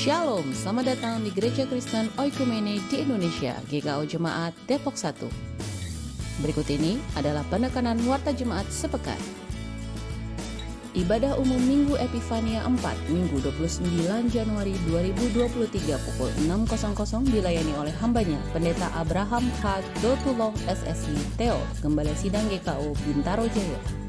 Shalom, selamat datang di Gereja Kristen Oikumene di Indonesia, GKO Jemaat Depok 1. Berikut ini adalah penekanan warta jemaat sepekan. Ibadah umum Minggu Epifania 4, Minggu 29 Januari 2023 pukul 6.00 dilayani oleh hambanya, Pendeta Abraham H. Dotulong SSI Theo, Gembala Sidang GKO Bintaro Jaya.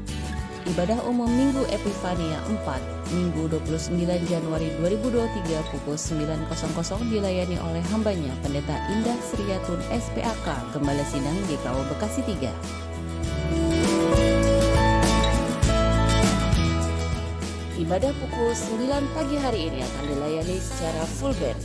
Ibadah umum Minggu Epifania 4, Minggu 29 Januari 2023 pukul 9.00 dilayani oleh hambanya, Pendeta Indah Sriatun SPAK, Gembala Sidang GKO Bekasi 3. Ibadah pukul 9 pagi hari ini akan dilayani secara full band.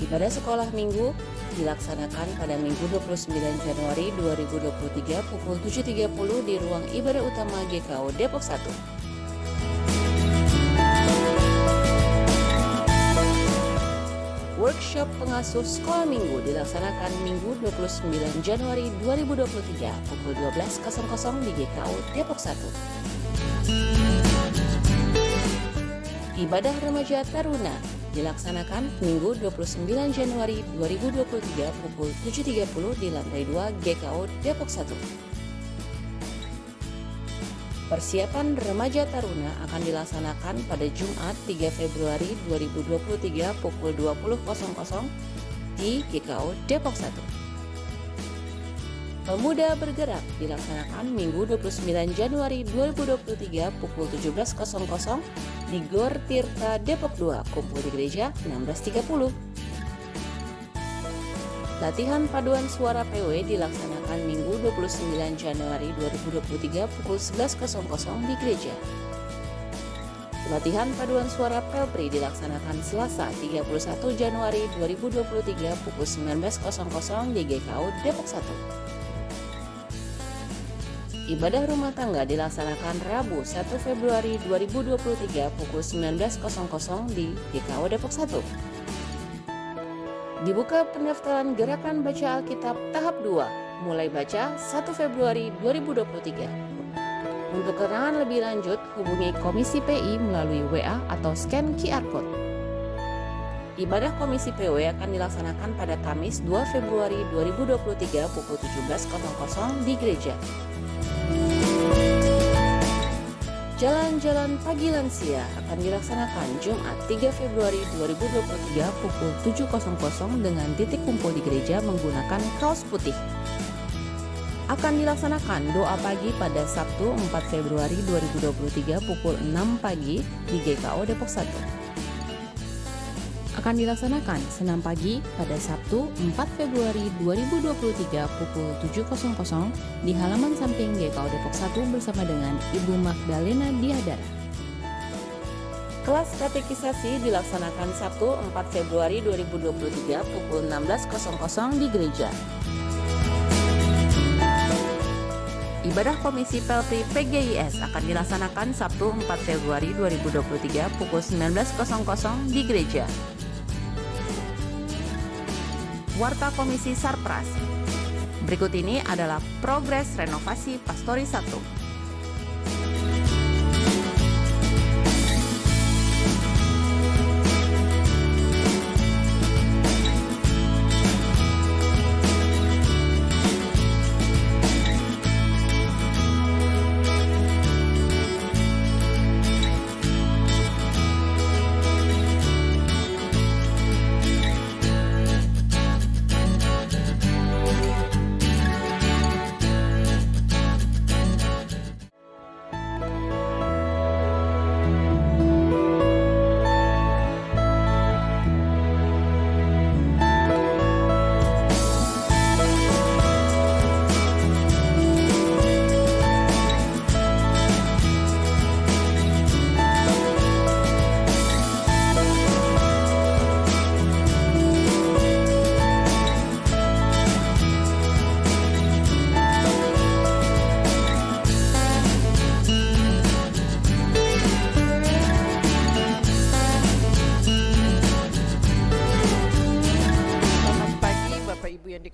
Ibadah sekolah minggu dilaksanakan pada Minggu 29 Januari 2023 pukul 7.30 di ruang ibadah utama GKO Depok 1. Workshop pengasuh sekolah minggu dilaksanakan Minggu 29 Januari 2023 pukul 12.00 di GKO Depok 1. Ibadah remaja taruna dilaksanakan Minggu 29 Januari 2023 pukul 7.30 di lantai 2 GKO Depok 1. Persiapan remaja taruna akan dilaksanakan pada Jumat 3 Februari 2023 pukul 20.00 di GKO Depok 1. Pemuda bergerak dilaksanakan Minggu 29 Januari 2023 pukul 17.00 di Gor Tirta Depok 2, kumpul di gereja 16.30. Latihan paduan suara PW dilaksanakan Minggu 29 Januari 2023 pukul 11.00 di gereja. Latihan paduan suara Pelpri dilaksanakan Selasa 31 Januari 2023 pukul 19.00 di GKO Depok 1. Ibadah rumah tangga dilaksanakan Rabu 1 Februari 2023 pukul 19.00 di GKO Depok 1. Dibuka pendaftaran gerakan baca Alkitab tahap 2, mulai baca 1 Februari 2023. Untuk keterangan lebih lanjut, hubungi Komisi PI melalui WA atau scan QR Code. Ibadah Komisi PW akan dilaksanakan pada Kamis 2 Februari 2023 pukul 17.00 di gereja. Jalan-jalan pagi lansia akan dilaksanakan Jumat 3 Februari 2023 pukul 7.00 dengan titik kumpul di gereja menggunakan kaos putih. Akan dilaksanakan doa pagi pada Sabtu 4 Februari 2023 pukul 6 pagi di GKO Depok 1. Akan dilaksanakan senam pagi pada Sabtu 4 Februari 2023 pukul 7.00 di halaman samping GKO Depok 1 bersama dengan Ibu Magdalena Diadara. Kelas katekisasi dilaksanakan Sabtu 4 Februari 2023 pukul 16.00 di gereja. Ibadah Komisi Pelpri PGIS akan dilaksanakan Sabtu 4 Februari 2023 pukul 19.00 di gereja. Warta Komisi Sarpras. Berikut ini adalah progres renovasi Pastori 1.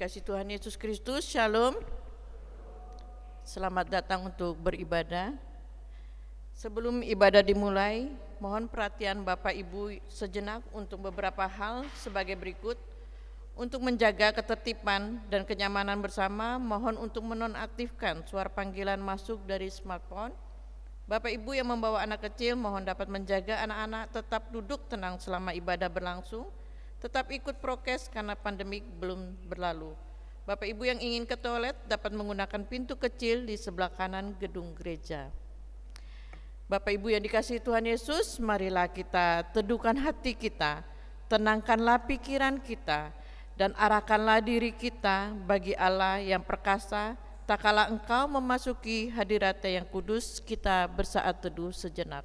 dikasihi Tuhan Yesus Kristus, Shalom. Selamat datang untuk beribadah. Sebelum ibadah dimulai, mohon perhatian Bapak Ibu sejenak untuk beberapa hal sebagai berikut. Untuk menjaga ketertiban dan kenyamanan bersama, mohon untuk menonaktifkan suara panggilan masuk dari smartphone. Bapak Ibu yang membawa anak kecil, mohon dapat menjaga anak-anak tetap duduk tenang selama ibadah berlangsung, tetap ikut prokes karena pandemik belum berlalu. Bapak Ibu yang ingin ke toilet dapat menggunakan pintu kecil di sebelah kanan gedung gereja. Bapak Ibu yang dikasihi Tuhan Yesus, marilah kita teduhkan hati kita, tenangkanlah pikiran kita, dan arahkanlah diri kita bagi Allah yang perkasa. Tak kala engkau memasuki hadirat-Nya yang kudus, kita bersaat teduh sejenak.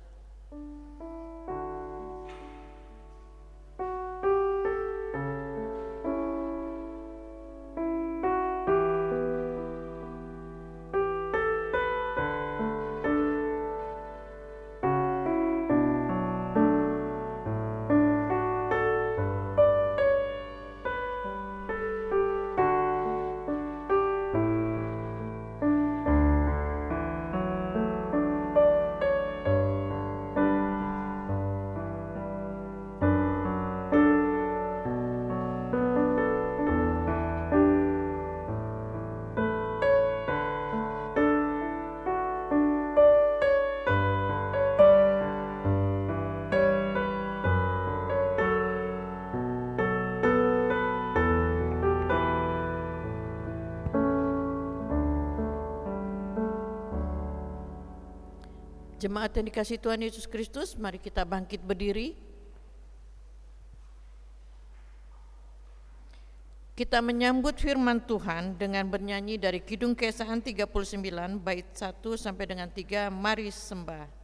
Jemaat yang dikasihi Tuhan Yesus Kristus, mari kita bangkit berdiri. Kita menyambut firman Tuhan dengan bernyanyi dari Kidung Keesahan 39 bait 1 sampai dengan 3, mari sembah.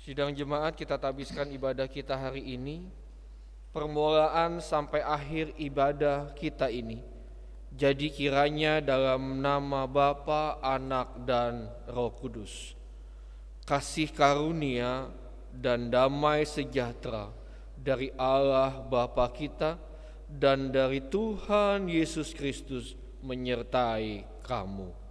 Sidang jemaat, kita tabiskan ibadah kita hari ini, permulaan sampai akhir ibadah kita ini. Jadi kiranya dalam nama Bapa, Anak, dan Roh Kudus, kasih karunia dan damai sejahtera dari Allah Bapa kita dan dari Tuhan Yesus Kristus menyertai kamu.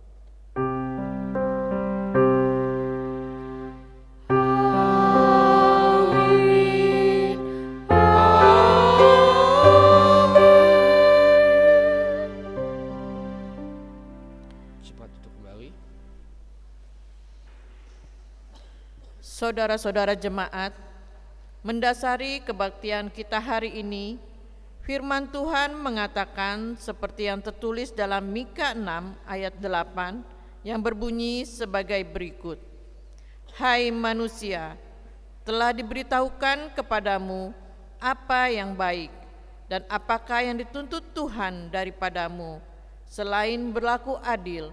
Saudara-saudara jemaat, mendasari kebaktian kita hari ini, firman Tuhan mengatakan seperti yang tertulis dalam Mika 6 ayat 8 yang berbunyi sebagai berikut. Hai manusia, telah diberitahukan kepadamu apa yang baik dan apakah yang dituntut Tuhan daripadamu, selain berlaku adil,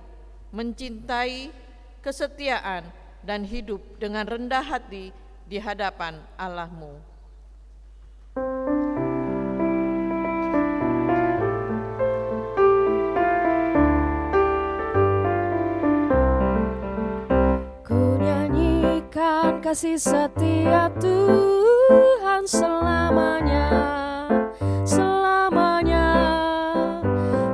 mencintai, kesetiaan, dan hidup dengan rendah hati di hadapan Allahmu. Ku nyanyikan kasih setia Tuhan selamanya, selamanya.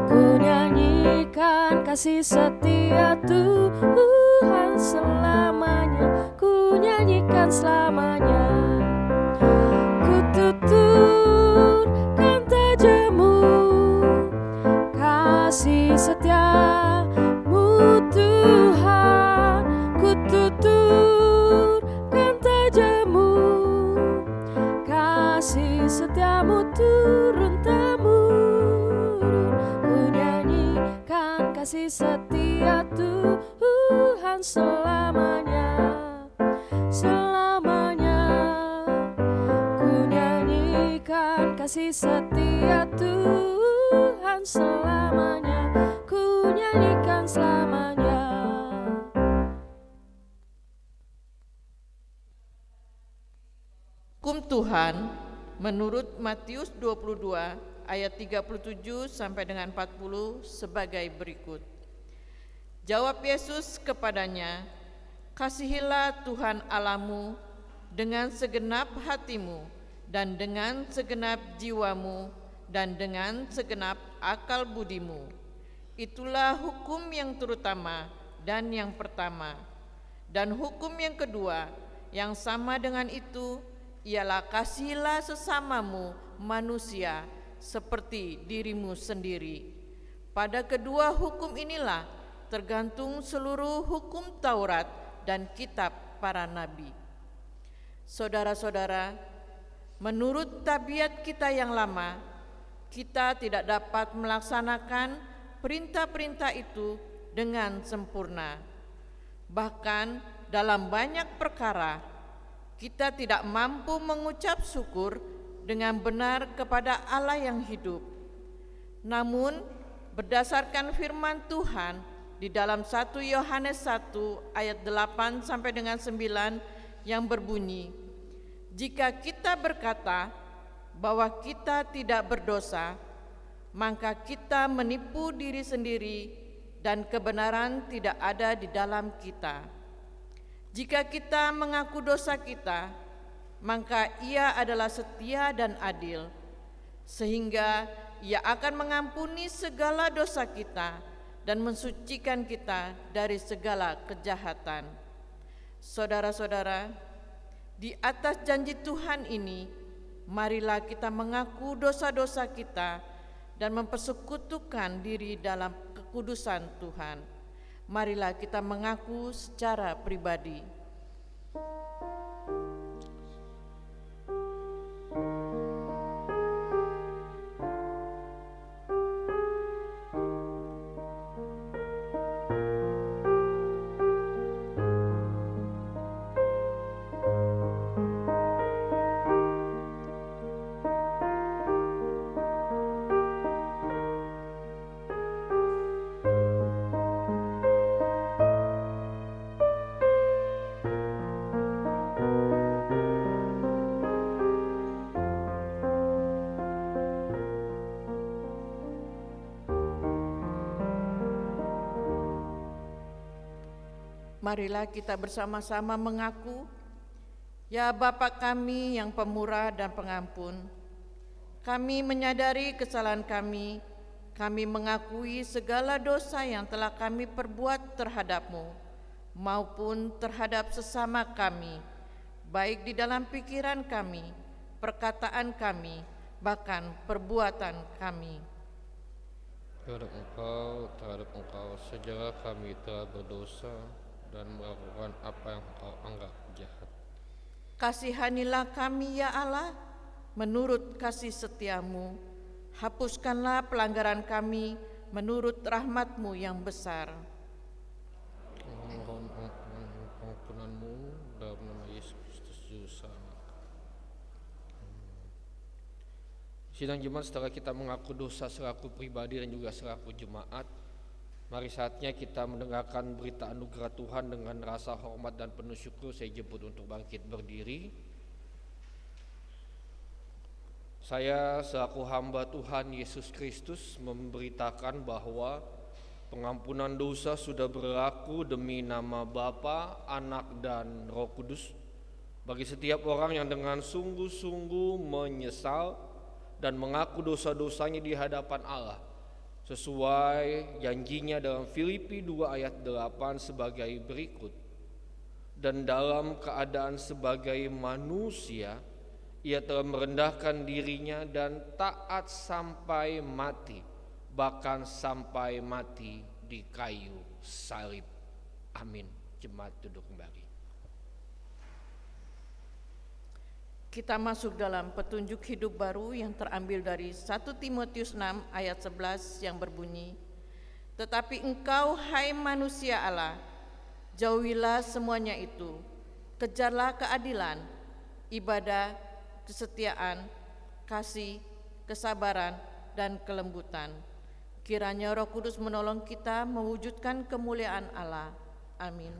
Ku nyanyikan kasih setia Tuhan selamanya, ku nyanyikan selamanya. Ku tuturkan tajammu, kasih setiamu Tuhan. Ku tuturkan tajammu, kasih setiamu turun-temurun. Ku nyanyikan kasih setia Tuhan selamanya, selamanya. Ku nyanyikan kasih setia Tuhan selamanya, ku nyanyikan selamanya. Hukum Tuhan menurut Matius 22 ayat 37 sampai dengan 40 sebagai berikut. Jawab Yesus kepadanya, "Kasihilah Tuhan Allahmu dengan segenap hatimu dan dengan segenap jiwamu dan dengan segenap akal budimu. Itulah hukum yang terutama dan yang pertama. Dan hukum yang kedua yang sama dengan itu ialah kasihilah sesamamu manusia seperti dirimu sendiri. Pada kedua hukum inilah tergantung seluruh hukum Taurat dan kitab para nabi." Saudara-saudara, menurut tabiat kita yang lama, kita tidak dapat melaksanakan perintah-perintah itu dengan sempurna. Bahkan dalam banyak perkara, kita tidak mampu mengucap syukur dengan benar kepada Allah yang hidup. Namun, berdasarkan firman Tuhan di dalam 1 Yohanes 1 ayat 8 sampai dengan 9 yang berbunyi, "Jika kita berkata bahwa kita tidak berdosa, maka kita menipu diri sendiri dan kebenaran tidak ada di dalam kita. Jika kita mengaku dosa kita, maka Ia adalah setia dan adil, sehingga Ia akan mengampuni segala dosa kita dan mensucikan kita dari segala kejahatan." Saudara-saudara, di atas janji Tuhan ini, marilah kita mengaku dosa-dosa kita dan mempersekutukan diri dalam kekudusan Tuhan. Marilah kita mengaku secara pribadi. Marilah kita bersama-sama mengaku, "Ya Bapa kami yang pemurah dan pengampun, kami menyadari kesalahan kami mengakui segala dosa yang telah kami perbuat terhadap-Mu, maupun terhadap sesama kami, baik di dalam pikiran kami, perkataan kami, bahkan perbuatan kami. Terhadap engkau, sejarah kami telah berdosa dan melakukan apa yang engkau anggap jahat. Kasihanilah kami ya Allah, menurut kasih setiamu. Hapuskanlah pelanggaran kami menurut rahmat-Mu yang besar. Mohon pengampunanmu dalam nama Yesus Kristus Juru Selamat. Sidang jemaat, setelah kita mengaku dosa selaku pribadi dan juga selaku jemaat, Mari saatnya kita mendengarkan berita anugerah Tuhan dengan rasa hormat dan penuh syukur. Saya jemput untuk bangkit berdiri. Saya selaku hamba Tuhan Yesus Kristus memberitakan bahwa pengampunan dosa sudah berlaku demi nama Bapa, Anak, dan Roh Kudus bagi setiap orang yang dengan sungguh-sungguh menyesal dan mengaku dosa-dosanya di hadapan Allah, sesuai janjinya dalam Filipi 2 ayat 8 sebagai berikut. Dan dalam keadaan sebagai manusia, ia telah merendahkan dirinya dan taat sampai mati, bahkan sampai mati di kayu salib. Amin. Jemaat duduk kembali. Kita masuk dalam petunjuk hidup baru yang terambil dari 1 Timotius 6 ayat 11 yang berbunyi, "Tetapi engkau, hai manusia Allah, jauhilah semuanya itu, kejarlah keadilan, ibadah, kesetiaan, kasih, kesabaran, dan kelembutan. Kiranya Roh Kudus menolong kita mewujudkan kemuliaan Allah. Amin."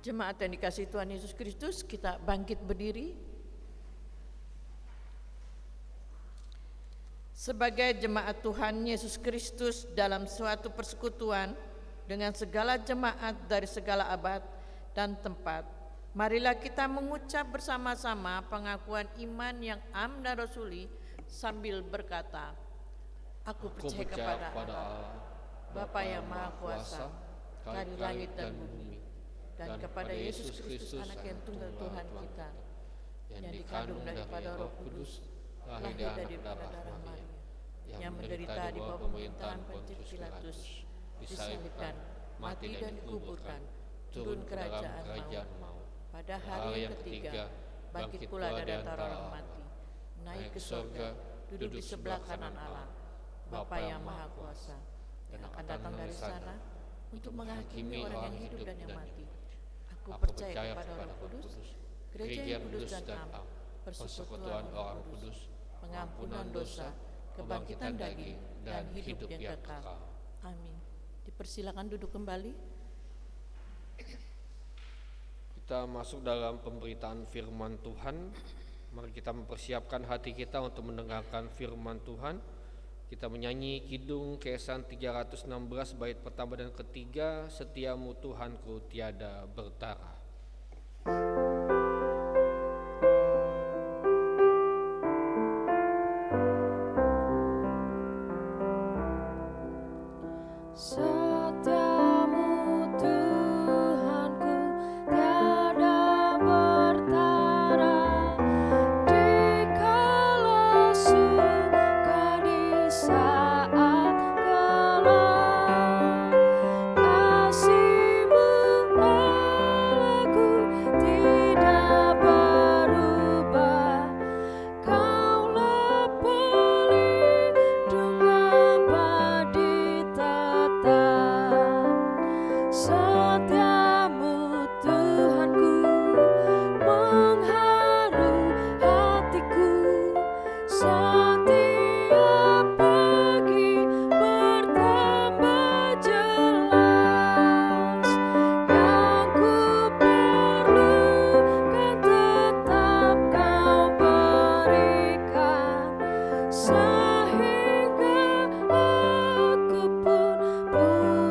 Jemaat yang dikasihi Tuhan Yesus Kristus, kita bangkit berdiri. Sebagai jemaat Tuhan Yesus Kristus dalam suatu persekutuan dengan segala jemaat dari segala abad dan tempat, marilah kita mengucap bersama-sama pengakuan iman yang am dan rasuli sambil berkata, Aku percaya kepada Allah, Bapa yang Maha Kuasa, dari langit dan bumi, dan kepada Yesus Kristus, Anak yang tunggal Tuhan kita, yang dikandung daripada Roh Kudus, lahir daripada darah Maria, yang menderita di bawah pemerintahan Pontius Pilatus, disalibkan, mati dan dikuburkan, turun kerajaan maut. Pada hari yang ketiga, bangkit pula dari antara orang mati, naik ke surga, duduk di sebelah kanan Allah, Bapa yang Maha Kuasa, dan akan datang dari sana untuk menghakimi orang yang hidup dan yang mati. Aku percaya kepada Roh Kudus, gereja yang kudus dan am, persekutuan orang kudus, pengampunan dosa, kebangkitan daging, dan hidup yang kekal. Amin. Dipersilakan duduk kembali. Kita masuk dalam pemberitaan firman Tuhan. Mari kita mempersiapkan hati kita untuk mendengarkan firman Tuhan. Kita menyanyi Kidung Keesan 316 bait pertama dan ketiga, Setiamu Tuhanku tiada bertara. Setiamu Tuhanku tiada bertara, dikala suka di saat gelap. Kasih-Mu Allahku tidak berubah, Kaulah pelindung abadi tetap. Setiamu Tuhanku mengharu hatiku, setiap pagi bertambah jelas. Yang ku perlukan tetap Kau berikan, sehingga aku pun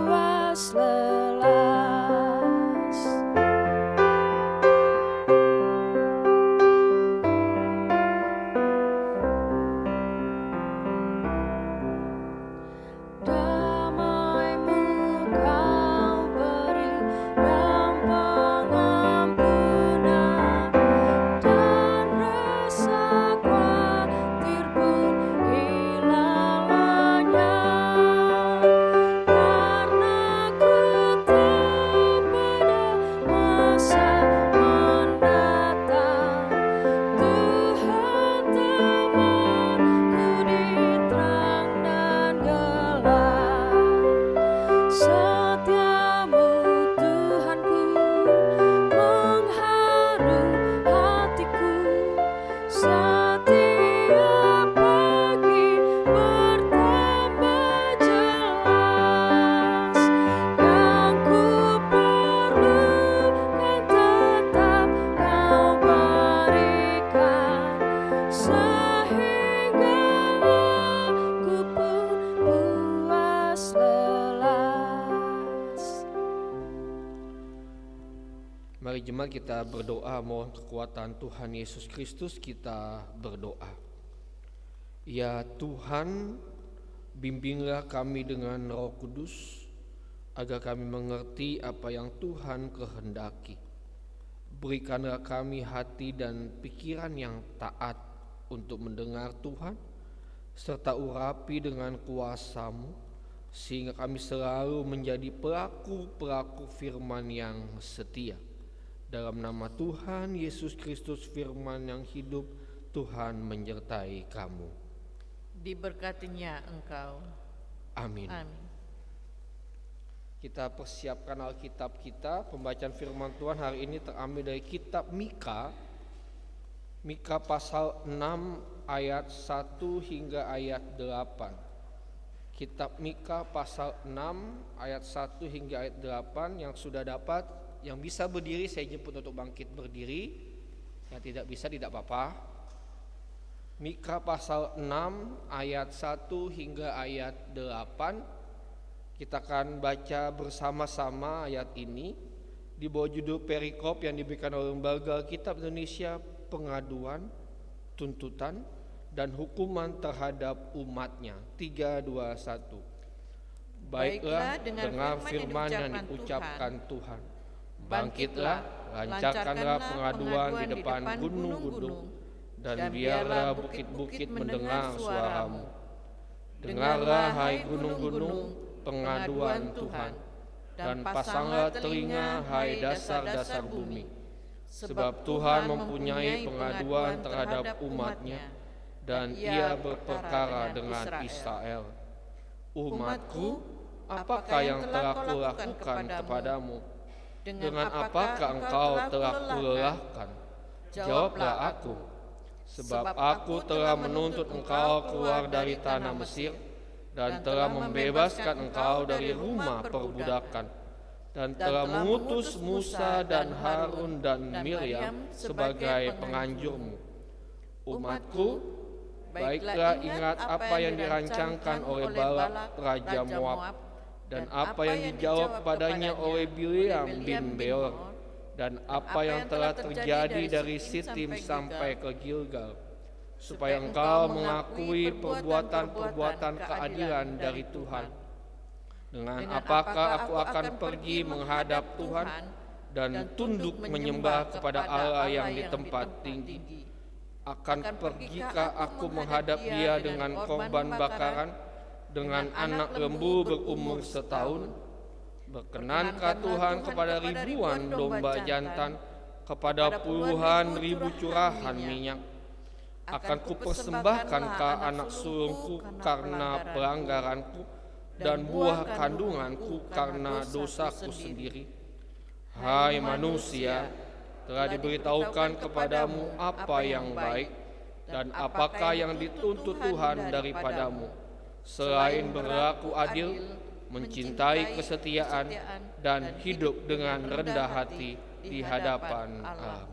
puas lelas. Damai-Mu Kau beri dan pengampunan, dan rasa khawatir pun hilang lenyap. Karena ku tahu pada masa mendatang, Tuhan temanku di terang dan gelap. Setiamu Tuhanku mengharu hatiku, setiap pagi bertambah jelas. Yang ku perlukan tetap Kau berikan, sehingga aku pun puas lelas. Mari jemaat kita berdoa, mohon kekuatan Tuhan Yesus Kristus. Kita berdoa. Ya Tuhan, bimbinglah kami dengan Roh Kudus, agar kami mengerti apa yang Tuhan kehendaki. Berikanlah kami hati dan pikiran yang taat untuk mendengar Tuhan, serta urapi dengan kuasa-Mu, sehingga kami selalu menjadi pelaku-pelaku firman yang setia. Dalam nama Tuhan Yesus Kristus, firman yang hidup, Tuhan menyertai kamu. Diberkatinya Engkau. Amin. Amin. Kita persiapkan Alkitab kita. Pembacaan firman Tuhan hari ini terambil dari kitab Mika. Mika pasal 6 ayat 1 hingga ayat 8. Kitab Mika pasal 6 ayat 1 hingga ayat 8. Yang sudah dapat, yang bisa berdiri saya jemput untuk bangkit berdiri. Yang tidak bisa tidak apa-apa. Mika pasal 6 ayat 1 hingga ayat 8. Kita akan baca bersama-sama ayat ini di bawah judul perikop yang diberikan oleh Lembaga Alkitab Indonesia, pengaduan, tuntutan, dan hukuman terhadap umatnya. 3, 2, 1. Baiklah, dengar firman yang diucapkan Tuhan. Bangkitlah, lancarkanlah pengaduan di depan gunung-gunung, dan biarlah bukit-bukit mendengar suaramu. Dengarlah hai gunung-gunung pengaduan Tuhan, dan pasanglah telinga hai dasar-dasar bumi. Sebab Tuhan mempunyai pengaduan terhadap umatnya, dan ia berperkara dengan Israel. Umatku, apakah yang telah kulakukan kepadamu? Dengan apakah engkau telah kulelahkan? Jawablah aku. Sebab aku telah menuntut engkau keluar dari tanah Mesir, dan telah membebaskan engkau dari rumah perbudakan, dan telah mengutus Musa dan Harun dan Miriam sebagai penganjurmu. Umatku, baiklah ingat apa yang dirancangkan oleh Balak Raja Moab, dan apa yang dijawab kepadanya oleh Bileam bin Beor, dan apa yang telah terjadi dari Sitim sampai ke Gilgal, supaya engkau mengakui perbuatan-perbuatan keadilan dari Tuhan. Dengan apakah aku akan pergi menghadap Tuhan dan tunduk menyembah kepada Allah yang di tempat tinggi? Akan pergikah aku menghadap Dia dengan korban bakaran, dengan anak lembu berumur setahun? Berkenankah Tuhan kepada ribuan domba jantan, kepada puluhan ribu curahan minyak? Akan kupersembahkankah anak sulungku karena pelanggaranku, dan buah kandunganku karena dosaku sendiri? Hai manusia, telah diberitahukan kepadamu apa yang baik, dan apakah yang dituntut Tuhan daripadamu, selain berlaku adil, mencintai kesetiaan, dan hidup dengan rendah hati di hadapan Allah.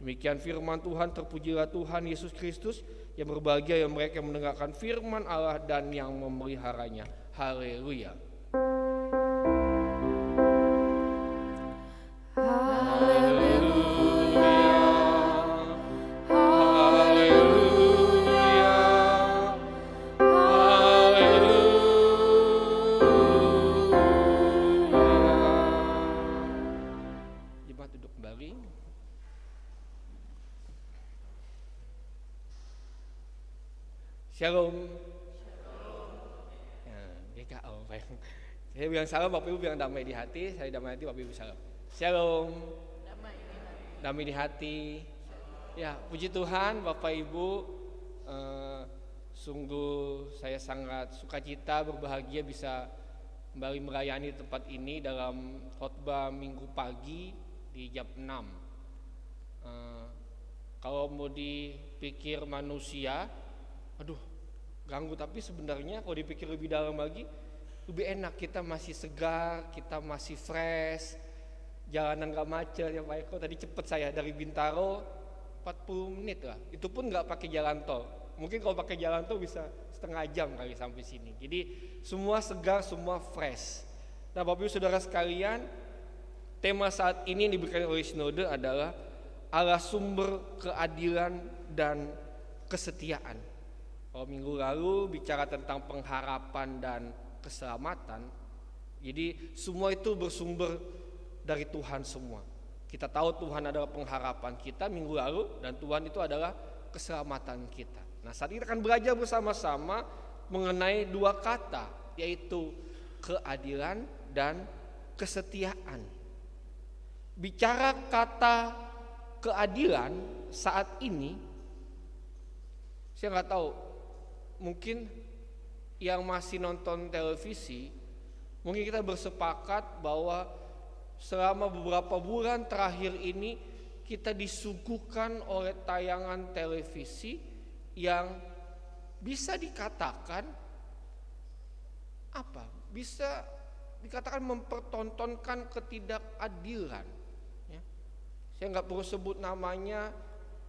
Demikian firman Tuhan. Terpujilah Tuhan Yesus Kristus. Yang berbahagia yang mereka mendengarkan firman Allah dan yang memeliharanya. Haleluya. Jemaat duduk kembali. Shalom. Ya, GKO. Saya bilang salam, Bapak Ibu bilang damai di hati. Saya damai hati, Bapak Ibu salam. Shalom. Damai di hati. Ya, puji Tuhan, Bapak Ibu. Sungguh saya sangat sukacita, berbahagia bisa kembali melayani tempat ini dalam khotbah minggu pagi di jam 6. Kalau mau dipikir manusia, aduh ganggu, tapi sebenarnya kalau dipikir lebih dalam lagi lebih enak. Kita masih segar, kita masih fresh, jalanan gak macet ya Pak Eko. Tadi cepet saya dari Bintaro 40 menit lah, itu pun gak pakai jalan tol. Mungkin kalau pakai jalan tol bisa setengah jam kali sampai sini. Jadi semua segar, semua fresh. Nah Bapak Ibu Saudara sekalian, tema saat ini yang diberikan oleh Sinode adalah Allah sumber keadilan dan kesetiaan. Kalau minggu lalu bicara tentang pengharapan dan keselamatan, jadi semua itu bersumber dari Tuhan semua. Kita tahu Tuhan adalah pengharapan kita minggu lalu, dan Tuhan itu adalah keselamatan kita. Nah saat ini kita akan belajar bersama-sama mengenai dua kata, yaitu keadilan dan kesetiaan. Bicara kata keadilan saat ini, saya nggak tahu, mungkin yang masih nonton televisi, mungkin kita bersepakat bahwa selama beberapa bulan terakhir ini kita disuguhkan oleh tayangan televisi yang bisa dikatakan apa? Bisa dikatakan mempertontonkan ketidakadilan. Ya. Saya nggak perlu sebut namanya,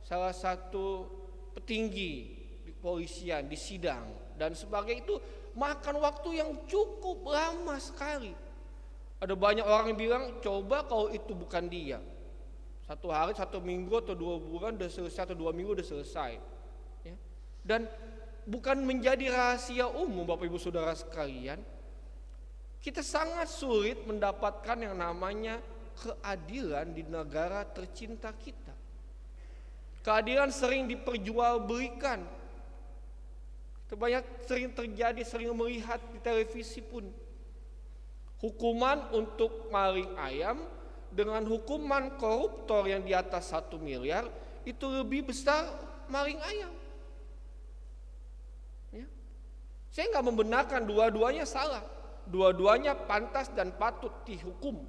salah satu petinggi di kepolisian di sidang dan sebagainya itu makan waktu yang cukup lama sekali. Ada banyak orang yang bilang, coba kalau itu bukan dia, 1 hari, 1 minggu atau 2 bulan udah selesai, atau 2 minggu udah selesai. Ya. Dan bukan menjadi rahasia umum Bapak Ibu Saudara sekalian, kita sangat sulit mendapatkan yang namanya keadilan di negara tercinta kita. Keadilan sering diperjualbelikan. Banyak sering terjadi, sering melihat di televisi pun. Hukuman untuk maling ayam dengan hukuman koruptor yang di atas 1 miliar itu lebih besar maling ayam. Ya. Saya nggak membenarkan dua-duanya salah, dua-duanya pantas dan patut dihukum.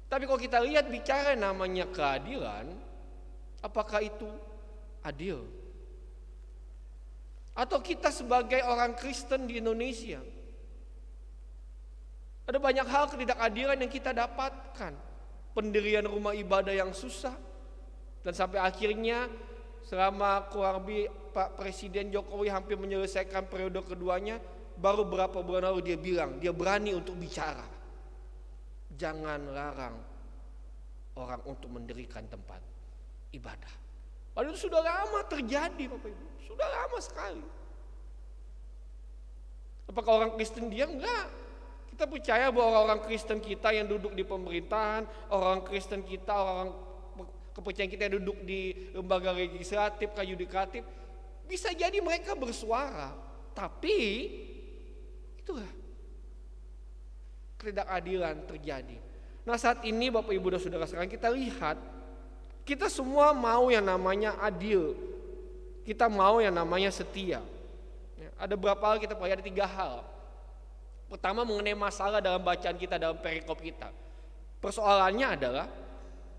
Tapi kalau kita lihat bicara namanya keadilan, apakah itu adil? Atau kita sebagai orang Kristen di Indonesia, ada banyak hal ketidakadilan yang kita dapatkan. Pendirian rumah ibadah yang susah, dan sampai akhirnya selama kurang lebih Pak Presiden Jokowi hampir menyelesaikan periode keduanya, baru berapa bulan lalu dia bilang dia berani untuk bicara, jangan larang orang untuk mendirikan tempat ibadah. Padahal itu sudah lama terjadi, Bapak Ibu, sudah lama sekali. Apakah orang Kristen diam? Enggak. Kita percaya bahwa orang Kristen kita yang duduk di pemerintahan, orang Kristen kita, orang kepercayaan kita yang duduk di lembaga legislatif, yudikatif, bisa jadi mereka bersuara, tapi itulah ketidakadilan terjadi. Nah, saat ini Bapak Ibu dan Saudara sekalian, kita lihat kita semua mau yang namanya adil, kita mau yang namanya setia. Ada berapa hal kita pelajari, 3 hal. Pertama, mengenai masalah dalam bacaan kita, dalam perikop kita. Persoalannya adalah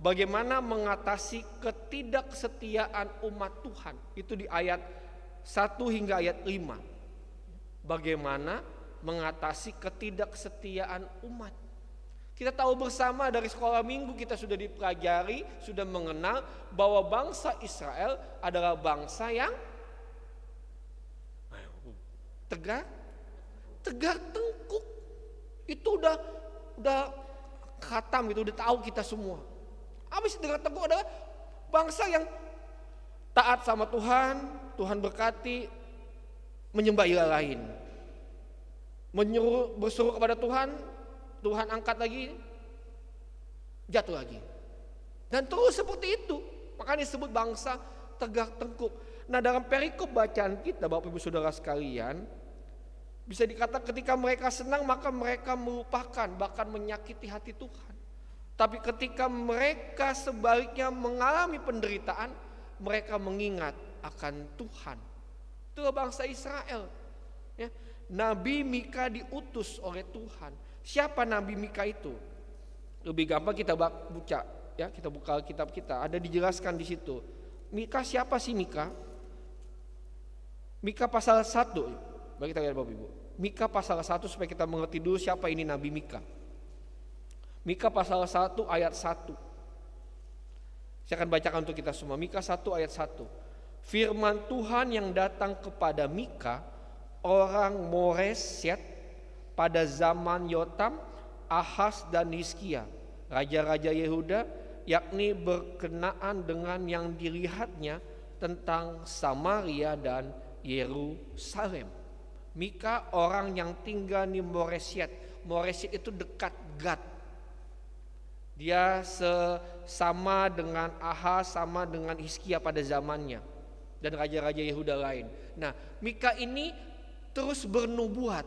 bagaimana mengatasi ketidaksetiaan umat Tuhan. Itu di ayat 1 hingga ayat 5. Bagaimana mengatasi ketidaksetiaan umat. Kita tahu bersama dari sekolah minggu kita sudah dipelajari, sudah mengenal bahwa bangsa Israel adalah bangsa yang tegak tengkuk. Itu udah khatam, itu udah tahu kita semua. Habis tegak tengkuk adalah bangsa yang taat sama Tuhan, Tuhan berkati, menyembah ilah lain, bersuruh kepada Tuhan, Tuhan angkat lagi, jatuh lagi, dan terus seperti itu. Makanya disebut bangsa tegak tengkuk. Nah, dalam perikop bacaan kita, Bapak Ibu Saudara sekalian, bisa dikatakan ketika mereka senang maka mereka melupakan, bahkan menyakiti hati Tuhan. Tapi ketika mereka sebaliknya mengalami penderitaan, mereka mengingat akan Tuhan. Itulah bangsa Israel. Ya. Nabi Mika diutus oleh Tuhan. Siapa Nabi Mika itu? Lebih gampang kita baca, ya, kita buka kitab kita, ada dijelaskan di situ. Mika siapa sih Mika? Mika pasal 1. Bagi kita lihat Bapak Ibu. Mika pasal 1 supaya kita mengerti dulu siapa ini Nabi Mika. Mika pasal 1 ayat 1. Saya akan bacakan untuk kita semua. Mika 1 ayat 1. Firman Tuhan yang datang kepada Mika, orang Moreset, pada zaman Yotam, Ahaz dan Hizkia, raja-raja Yehuda, yakni berkenaan dengan yang dilihatnya tentang Samaria dan Yerusalem. Mika orang yang tinggal di Moreset. Moreset itu dekat Gad. Dia sama dengan Ahaz, sama dengan Hizkia pada zamannya, dan raja-raja Yehuda lain. Nah, Mika ini terus bernubuat.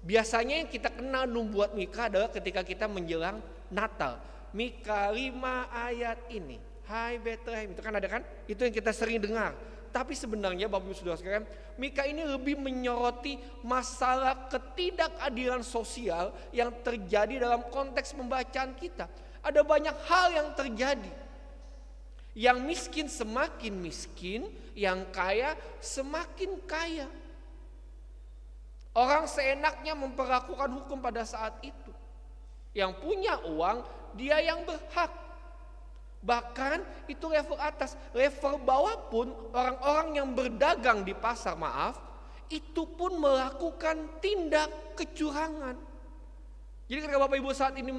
Biasanya yang kita kenal nubuat Mika adalah ketika kita menjelang Natal. Mika 5 ayat ini, hai Bethlehem, itu kan ada kan? Itu yang kita sering dengar. Tapi sebenarnya Bapak Ibu Saudara sekalian, Mika ini lebih menyoroti masalah ketidakadilan sosial yang terjadi dalam konteks pembacaan kita. Ada banyak hal yang terjadi. Yang miskin semakin miskin, yang kaya semakin kaya. Orang seenaknya memperlakukan hukum pada saat itu. Yang punya uang, dia yang berhak. Bahkan itu level atas. Level bawah pun, orang-orang yang berdagang di pasar, itu pun melakukan tindak kecurangan. Jadi ketika Bapak Ibu saat ini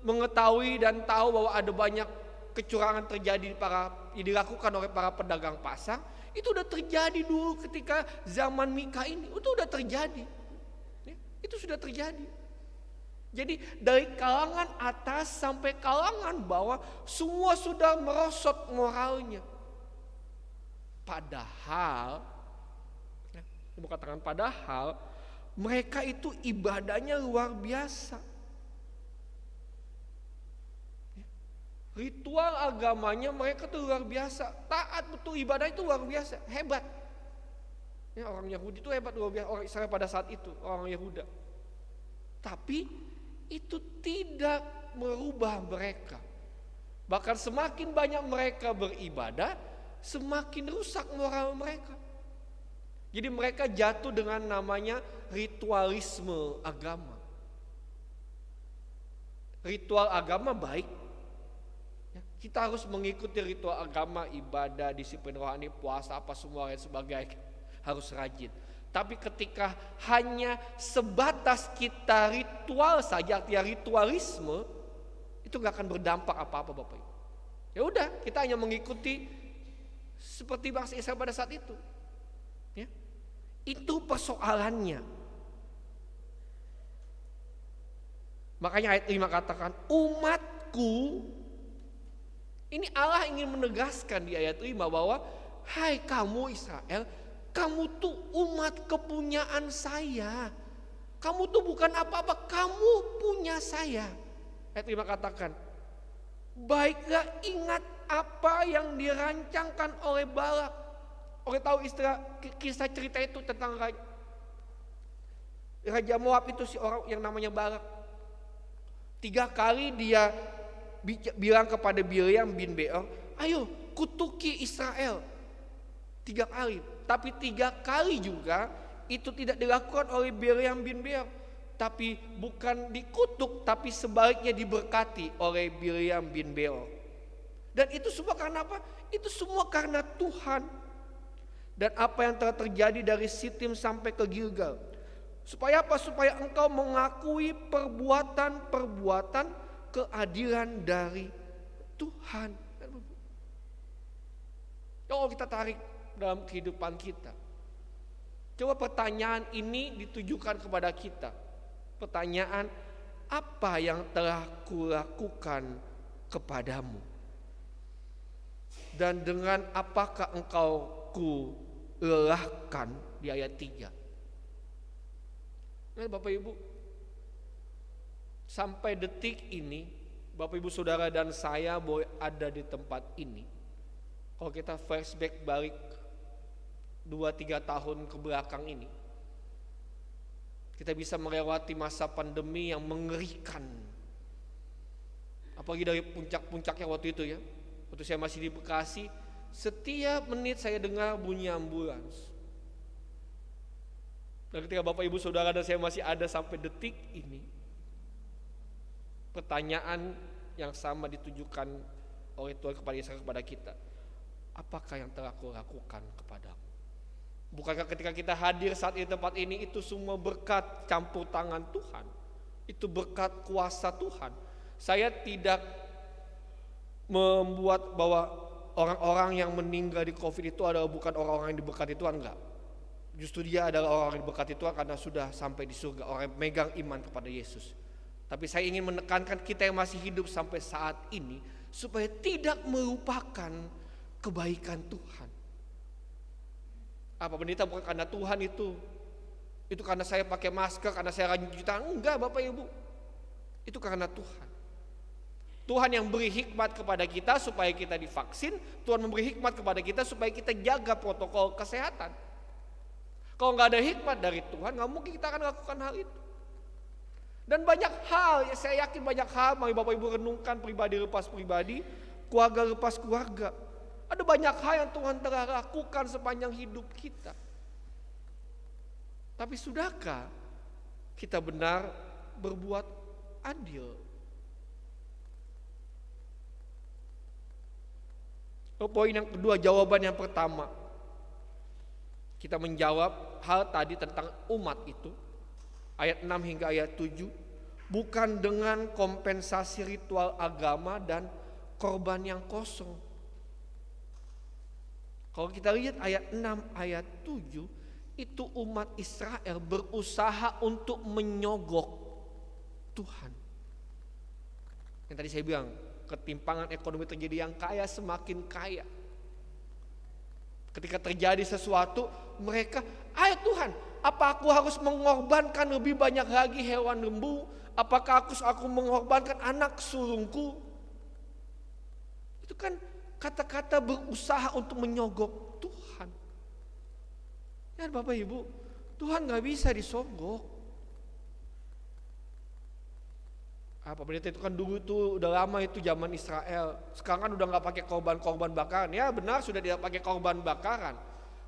mengetahui dan tahu bahwa ada banyak kecurangan terjadi dilakukan oleh para pedagang pasar, itu udah terjadi dulu ketika zaman Mika ini, itu udah terjadi. Ya, itu sudah terjadi. Jadi dari kalangan atas sampai kalangan bawah, semua sudah merosot moralnya. Padahal, ibu katakan padahal, mereka itu ibadahnya luar biasa. Ritual agamanya mereka tuh luar biasa, taat betul, ibadah itu luar biasa, hebat. Ya, orang Yahudi itu hebat, luar biasa, orang Israel pada saat itu, orang Yehuda. Tapi itu tidak merubah mereka. Bahkan semakin banyak mereka beribadah, semakin rusak moral mereka. Jadi mereka jatuh dengan namanya ritualisme agama. Ritual agama baik. Ya, kita harus mengikuti ritual agama, ibadah, disiplin rohani, puasa, apa semua dan sebagainya. Harus rajin. Tapi ketika hanya sebatas kita ritual saja, artinya ritualisme, itu gak akan berdampak apa-apa Bapak Ibu. Ya udah, kita hanya mengikuti seperti bangsa Israel pada saat itu. Ya. Itu persoalannya. Makanya ayat 5 katakan, umatku, ini Allah ingin menegaskan di ayat 5 bahwa, hai kamu Israel, kamu tuh umat kepunyaan saya. Kamu tuh bukan apa-apa, kamu punya saya. Ayat 5 katakan, baiklah ingat apa yang dirancangkan oleh Balak. Oke, tahu kisah cerita itu tentang Raja Moab itu, si orang yang namanya Balak. 3 kali dia bilang kepada Bileam bin Beor, ayo kutuki Israel. 3 kali. Tapi 3 kali juga itu tidak dilakukan oleh Bileam bin Beor. Tapi bukan dikutuk, tapi sebaliknya diberkati oleh Bileam bin Beor. Dan itu semua karena apa? Itu semua karena Tuhan. Dan apa yang telah terjadi dari Sitim sampai ke Gilgal. Supaya apa? Supaya engkau mengakui perbuatan-perbuatan keadilan dari Tuhan. Kalau kita tarik dalam kehidupan kita, coba pertanyaan ini ditujukan kepada kita. Pertanyaan, apa yang telah kulakukan kepadamu? Dan dengan apakah engkau kulelahkan, di ayat 3. Nah, Bapak Ibu, sampai detik ini Bapak Ibu Saudara dan saya boleh ada di tempat ini. Kalau kita flashback balik 2-3 tahun ke belakang ini, kita bisa melewati masa pandemi yang mengerikan. Apalagi dari puncak-puncaknya waktu itu ya. Waktu saya masih di Bekasi, setiap menit saya dengar bunyi ambulans. Dan ketika Bapak Ibu Saudara dan saya masih ada sampai detik ini, pertanyaan yang sama ditujukan oleh Tuhan kepada Israel, kepada kita. Apakah yang telah kau lakukan kepadamu? Bukankah ketika kita hadir saat ini tempat ini, itu semua berkat campur tangan Tuhan. Itu berkat kuasa Tuhan. Saya tidak membuat bahwa orang-orang yang meninggal di COVID itu adalah bukan orang-orang yang diberkati Tuhan, enggak. Justru dia adalah orang yang diberkati Tuhan karena sudah sampai di surga, orang yang megang iman kepada Yesus. Tapi saya ingin menekankan kita yang masih hidup sampai saat ini supaya tidak melupakan kebaikan Tuhan. Apa pendeta bukan karena Tuhan itu karena saya pakai masker, karena saya rajin cuci tangan? Enggak Bapak Ibu, itu karena Tuhan. Tuhan yang beri hikmat kepada kita supaya kita divaksin. Tuhan memberi hikmat kepada kita supaya kita jaga protokol kesehatan. Kalau nggak ada hikmat dari Tuhan, nggak mungkin kita akan lakukan hal itu. Dan banyak hal, ya saya yakin banyak hal, mari Bapak Ibu renungkan, pribadi lepas pribadi, keluarga lepas keluarga. Ada banyak hal yang Tuhan telah lakukan sepanjang hidup kita. Tapi sudahkah kita benar berbuat adil? Poin yang kedua, jawaban yang pertama, kita menjawab hal tadi tentang umat itu, ayat 6 hingga ayat 7, bukan dengan kompensasi ritual agama dan korban yang kosong. Kalau kita lihat ayat 6, ayat 7, itu umat Israel berusaha untuk menyogok Tuhan. Yang tadi saya bilang, ketimpangan ekonomi terjadi, yang kaya semakin kaya. Ketika terjadi sesuatu, mereka, ayo Tuhan, apa aku harus mengorbankan lebih banyak lagi hewan lembu? Apakah aku mengorbankan anak sulungku? Itu kan kata-kata berusaha untuk menyogok Tuhan. Ya Bapak Ibu, Tuhan gak bisa disogok. Apa pendeta itu kan dulu itu udah lama, itu zaman Israel. Sekarang kan udah gak pakai korban-korban bakaran. Ya benar, sudah tidak pakai korban bakaran.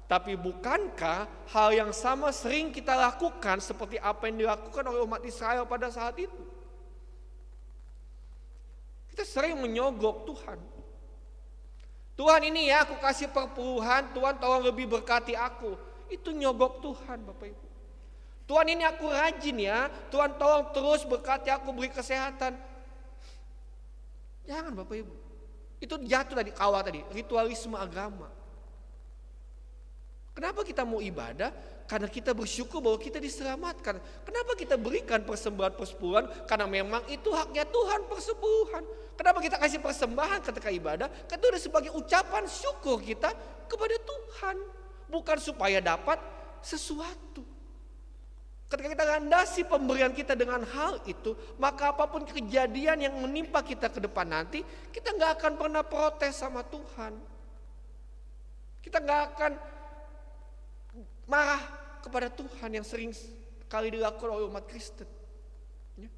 Tapi bukankah hal yang sama sering kita lakukan seperti apa yang dilakukan oleh umat Israel pada saat itu? Kita sering menyogok Tuhan. Tuhan ini ya aku kasih perpuluhan, Tuhan tolong lebih berkati aku. Itu nyogok Tuhan Bapak Ibu. Tuhan ini aku rajin ya, Tuhan tolong terus berkati aku, beri kesehatan. Jangan Bapak Ibu. Itu jatuh tadi awal tadi, ritualisme agama. Kenapa kita mau ibadah? Karena kita bersyukur bahwa kita diselamatkan. Kenapa kita berikan persembahan persepuluhan? Karena memang itu haknya Tuhan persepuluhan. Kenapa kita kasih persembahan ketika ibadah? Karena itu sebagai ucapan syukur kita kepada Tuhan. Bukan supaya dapat sesuatu. Ketika kita landasi pemberian kita dengan hal itu, maka apapun kejadian yang menimpa kita ke depan nanti, kita gak akan pernah protes sama Tuhan. Kita gak akan marah kepada Tuhan yang sering kali dilakukan oleh umat Kristen. Ya.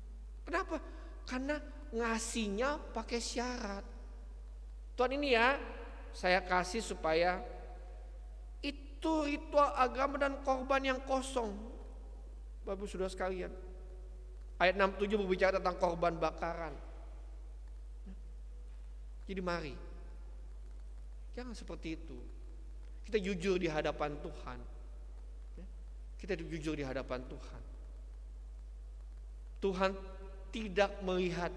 Kenapa? Karena ngasihnya pakai syarat. Tuhan ini ya, saya kasih supaya itu ritual agama dan korban yang kosong. Bapak Saudara sekalian. Ayat 67 berbicara tentang korban bakaran. Jadi mari, jangan seperti itu. Kita jujur di hadapan Tuhan. Kita jujur di hadapan Tuhan. Tuhan tidak melihat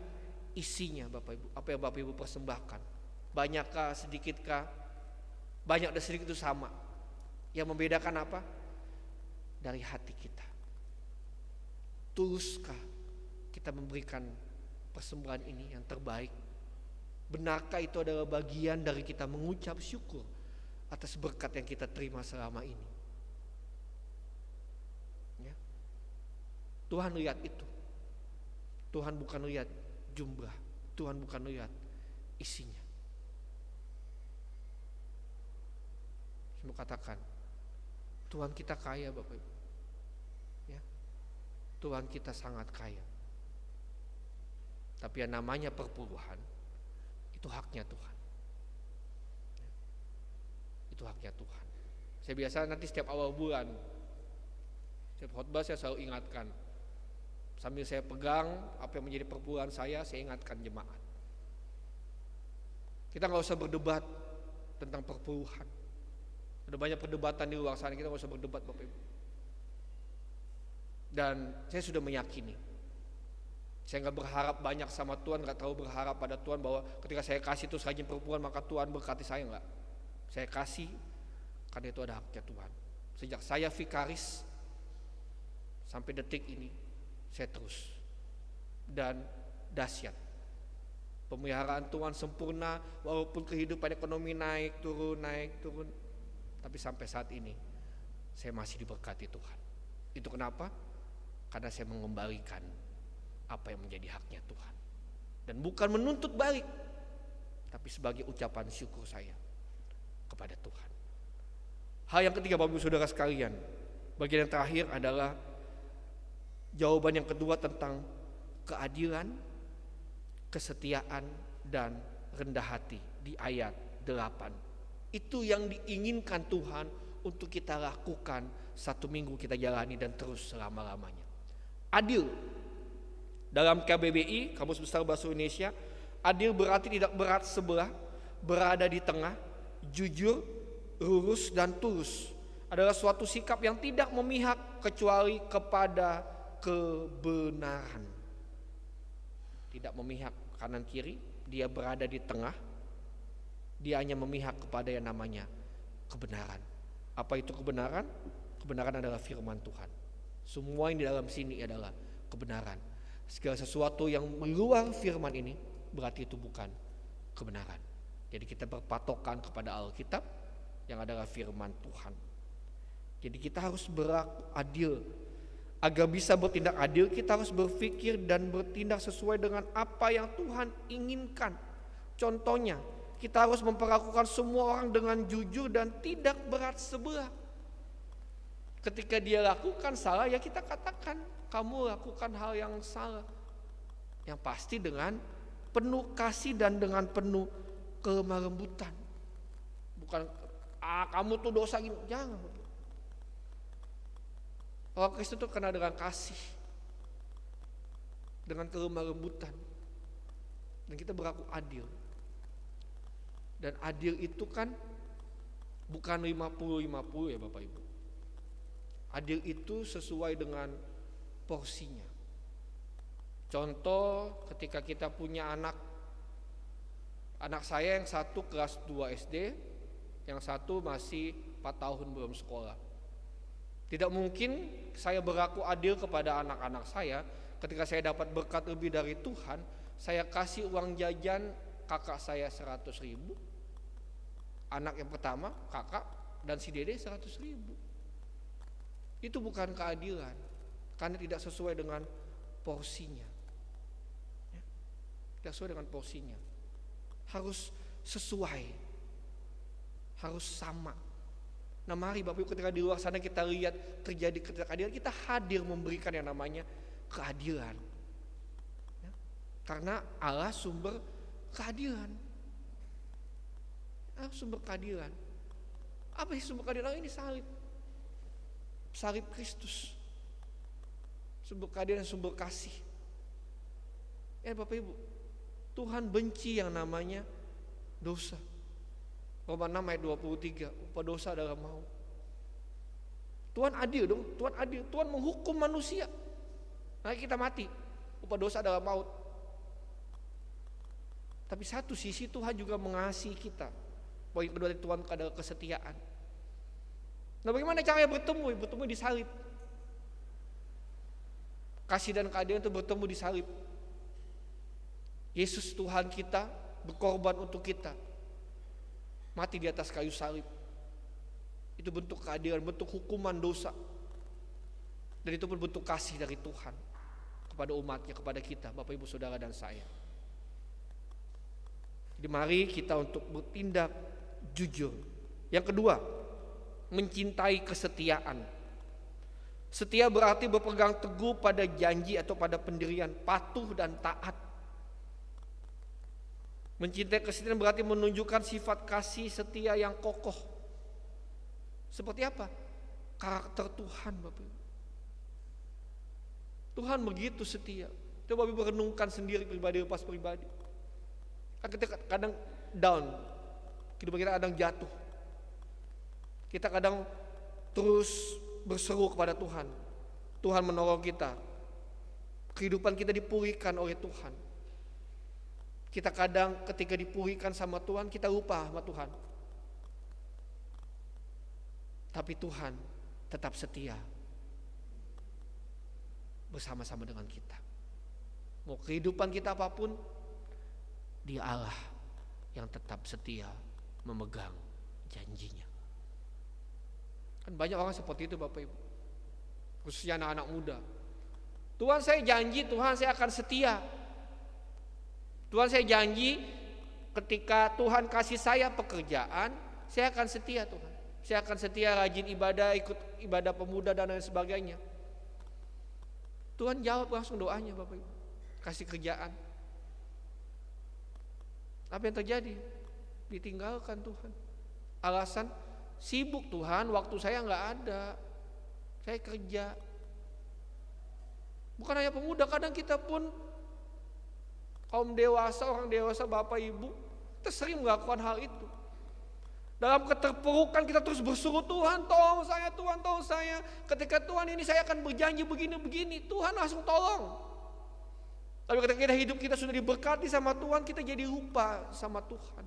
isinya Bapak Ibu. Apa yang Bapak Ibu persembahkan. Banyakkah, sedikitkah? Banyak dan sedikit itu sama. Yang membedakan apa? Dari hati kita. Tuluskah kita memberikan persembahan ini yang terbaik? Benarkah itu adalah bagian dari kita mengucap syukur atas berkat yang kita terima selama ini? Ya. Tuhan lihat itu. Tuhan bukan lihat jumlah. Tuhan bukan lihat isinya. Saya mau katakan, Tuhan kita kaya Bapak Ibu. Ya. Tuhan kita sangat kaya. Tapi yang namanya perpuluhan itu haknya Tuhan. Itu haknya Tuhan. Saya biasa nanti setiap awal bulan, setiap khotbah saya selalu ingatkan. Sambil saya pegang apa yang menjadi perpuluhan saya ingatkan jemaat. Kita gak usah berdebat tentang perpuluhan. Ada banyak perdebatan di luar sana, kita gak usah berdebat Bapak Ibu. Dan saya sudah meyakini, saya gak berharap banyak sama Tuhan, gak terlalu berharap pada Tuhan bahwa ketika saya kasih terus rajin perpuluhan maka Tuhan berkati saya, enggak. Saya kasih karena itu ada haknya Tuhan. Sejak saya vikaris sampai detik ini saya terus. Dan dahsyat, pemeliharaan Tuhan sempurna. Walaupun kehidupan ekonomi naik turun, tapi sampai saat ini saya masih diberkati Tuhan. Itu kenapa? Karena saya mengembalikan apa yang menjadi haknya Tuhan. Dan bukan menuntut balik, tapi sebagai ucapan syukur saya kepada Tuhan. Hal yang ketiga Bapak Ibu Saudara sekalian, bagian yang terakhir adalah jawaban yang kedua tentang keadilan, kesetiaan, dan rendah hati di ayat 8. Itu yang diinginkan Tuhan untuk kita lakukan satu minggu kita jalani dan terus selama-lamanya. Adil. Dalam KBBI, Kamus Besar Bahasa Indonesia, adil berarti tidak berat sebelah, berada di tengah, jujur, lurus, dan tulus. Adalah suatu sikap yang tidak memihak kecuali kepada kebenaran. Tidak memihak kanan kiri, dia berada di tengah. Dia hanya memihak kepada yang namanya kebenaran. Apa itu kebenaran? Kebenaran adalah firman Tuhan. Semua yang di dalam sini adalah kebenaran. Segala sesuatu yang meluar firman ini berarti itu bukan kebenaran. Jadi kita berpatokan kepada Alkitab yang adalah firman Tuhan. Jadi kita harus berlaku adil. Agar bisa bertindak adil, kita harus berpikir dan bertindak sesuai dengan apa yang Tuhan inginkan. Contohnya, kita harus memperlakukan semua orang dengan jujur dan tidak berat sebelah. Ketika dia lakukan salah, ya kita katakan, kamu lakukan hal yang salah. Yang pasti dengan penuh kasih dan dengan penuh kelemah lembutan. Bukan kamu tuh dosa gini. Jangan. Allah Kristus itu kena dengan kasih, dengan kelemah lembutan, dan kita berlaku adil. Dan adil itu kan bukan 50-50 ya Bapak Ibu. Adil itu sesuai dengan porsinya. Contoh ketika kita punya anak saya yang satu kelas 2 SD, yang satu masih 4 tahun belum sekolah. Tidak mungkin saya berlaku adil kepada anak-anak saya ketika saya dapat berkat lebih dari Tuhan, saya kasih uang jajan kakak saya 100.000, anak yang pertama kakak dan si dede 100.000. Itu bukan keadilan, karena tidak sesuai dengan porsinya. Tidak sesuai dengan porsinya. Harus sesuai, harus sama. Nah mari Bapak Ibu, ketika di luar sana kita lihat terjadi ketidakadilan, kita hadir memberikan yang namanya keadilan. Ya, karena Allah sumber keadilan. Sumber keadilan. Apa sih sumber keadilan? Ini salib. Salib Kristus. Sumber keadilan, sumber kasih. Ya Bapak Ibu, Tuhan benci yang namanya dosa. Roma 6 ayat 23, upah dosa adalah maut. Tuhan adil dong, Tuhan adil. Tuhan menghukum manusia. Nah kita mati, upah dosa adalah maut. Tapi satu sisi Tuhan juga mengasihi kita. Poin kedua dari Tuhan adalah kesetiaan. Nah bagaimana caranya bertemu? Bertemu di salib. Kasih dan keadilan itu bertemu di salib. Yesus Tuhan kita berkorban untuk kita, mati di atas kayu salib. Itu bentuk keadilan, bentuk hukuman dosa. Dan itu pun bentuk kasih dari Tuhan kepada umatnya, kepada kita, Bapak Ibu Saudara dan saya. Jadi mari kita untuk bertindak jujur. Yang kedua, mencintai kesetiaan. Setia berarti berpegang teguh pada janji atau pada pendirian, patuh dan taat. Mencintai kesetiaan berarti menunjukkan sifat kasih setia yang kokoh. Seperti apa? Karakter Tuhan, Bapak Ibu. Tuhan begitu setia. Coba Bapak Ibu renungkan sendiri pribadi lepas pribadi. Kita kadang down, kehidupan kita kadang jatuh. Kita kadang terus berseru kepada Tuhan. Tuhan menolong kita. Kehidupan kita dipulihkan oleh Tuhan. Kita kadang ketika dipulihkan sama Tuhan, kita lupa sama Tuhan. Tapi Tuhan tetap setia bersama-sama dengan kita. Mau kehidupan kita apapun, Dia Allah yang tetap setia memegang janjinya. Kan banyak orang seperti itu Bapak Ibu, khususnya anak-anak muda. Tuhan saya janji, Tuhan saya akan setia. Tuhan saya janji ketika Tuhan kasih saya pekerjaan, saya akan setia Tuhan. Saya akan setia rajin ibadah, ikut ibadah pemuda dan lain sebagainya. Tuhan jawab langsung doanya Bapak Ibu, kasih kerjaan. Apa yang terjadi? Ditinggalkan Tuhan. Alasan sibuk Tuhan, waktu saya nggak ada, saya kerja. Bukan hanya pemuda, kadang kita pun kaum dewasa, orang dewasa, bapak ibu, kita sering melakukan hal itu. Dalam keterpurukan kita terus bersuruh Tuhan, tolong saya, Tuhan tolong saya. Ketika Tuhan ini saya akan berjanji begini-begini, Tuhan langsung tolong. Tapi ketika hidup kita sudah diberkati sama Tuhan, kita jadi lupa sama Tuhan.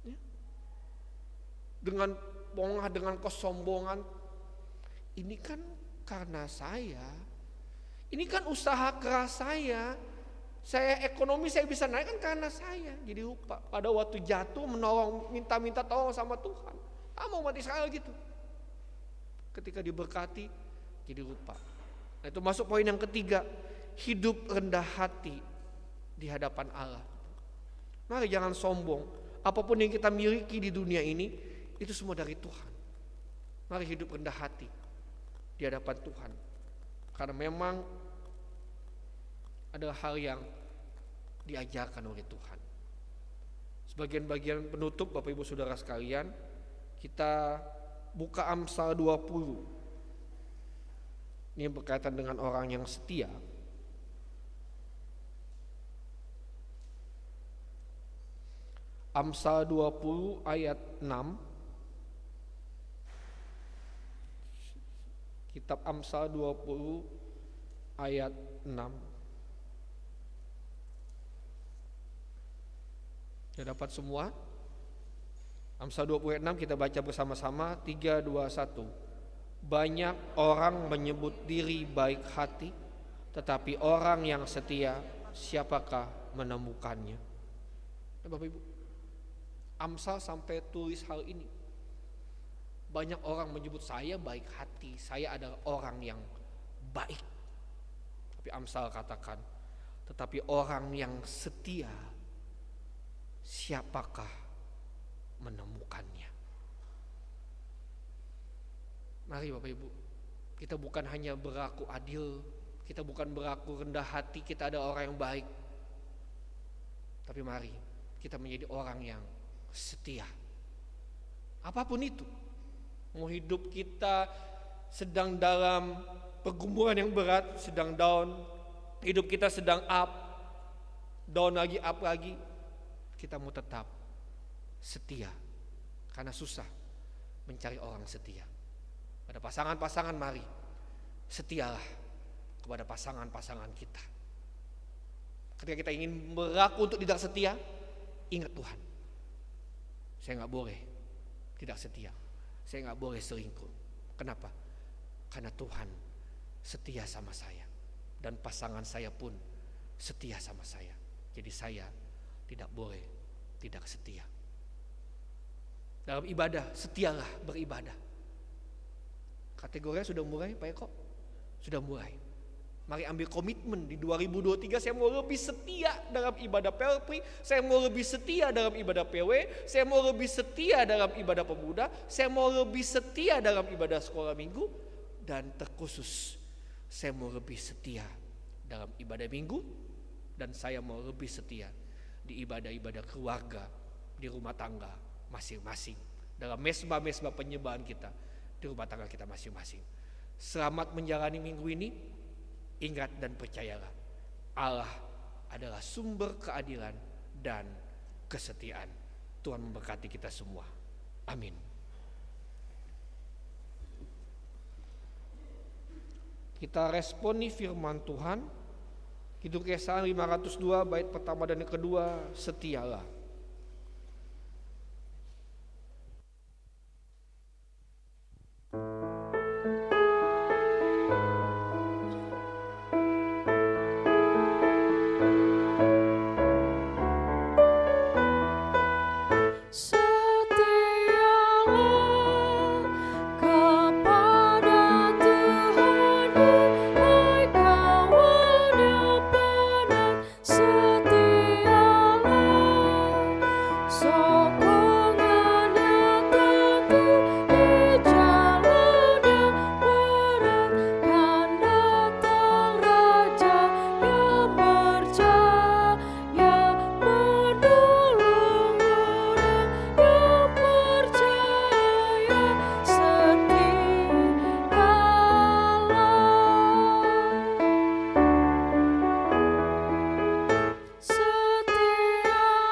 Ya. Dengan bongah, dengan kesombongan, ini kan karena saya, ini kan usaha keras saya ekonomi saya bisa naik kan karena saya. Jadi lupa pada waktu jatuh menolong, minta tolong sama Tuhan. Mau umat Israel gitu. Ketika diberkati jadi lupa. Nah itu masuk poin yang ketiga, hidup rendah hati di hadapan Allah. Mari jangan sombong. Apapun yang kita miliki di dunia ini itu semua dari Tuhan. Mari hidup rendah hati di hadapan Tuhan. Karena memang adalah hal yang diajarkan oleh Tuhan. bagian-bagian penutup Bapak Ibu Saudara sekalian, kita buka Amsal 20. Ini berkaitan dengan orang yang setia. Amsal 20 ayat 6. Kitab Amsal 20 ayat 6. Sudah dapat semua? Amsal 20 ayat 6 kita baca bersama-sama. 3, 2, 1. Banyak orang menyebut diri baik hati, tetapi orang yang setia siapakah menemukannya? Bapak Ibu, Amsal sampai tulis hal ini. Banyak orang menyebut saya baik hati, saya adalah orang yang baik. Tapi Amsal katakan, tetapi orang yang setia siapakah menemukannya? Mari Bapak Ibu, kita bukan hanya berlaku adil, kita bukan berlaku rendah hati, kita ada orang yang baik. Tapi mari kita menjadi orang yang setia. Apapun itu, mau hidup kita sedang dalam pergumulan yang berat, sedang down, hidup kita sedang up, down lagi, up lagi, kita mau tetap setia. Karena susah mencari orang setia. Pada pasangan-pasangan mari setialah kepada pasangan-pasangan kita. Ketika kita ingin berlaku untuk tidak setia, ingat Tuhan. Saya gak boleh tidak setia. Saya gak boleh selingkuh. Kenapa? Karena Tuhan setia sama saya. Dan pasangan saya pun setia sama saya. Jadi saya tidak boleh tidak setia. Dalam ibadah, setialah beribadah. Kategorinya sudah mulai Pak Eko? Sudah mulai. Mari ambil komitmen di 2023, saya mau lebih setia dalam ibadah PLP, saya mau lebih setia dalam ibadah PW, saya mau lebih setia dalam ibadah pemuda, saya mau lebih setia dalam ibadah sekolah minggu, dan terkhusus saya mau lebih setia dalam ibadah minggu, dan saya mau lebih setia di ibadah-ibadah keluarga, di rumah tangga masing-masing, dalam mesbah-mesbah penyembahan kita, di rumah tangga kita masing-masing. Selamat menjalani minggu ini. Ingat dan percayalah, Allah adalah sumber keadilan dan kesetiaan. Tuhan memberkati kita semua. Amin. Kita responi firman Tuhan. Kidung Kesahan 502 bait pertama dan yang kedua, setialah. Setialah kepada Tuhan, hai kawan yang benar. Setialah sokongan yang teguh di jalan yang berat. Kan datang Raja yang percaya menolong orang yang percaya. Setialah,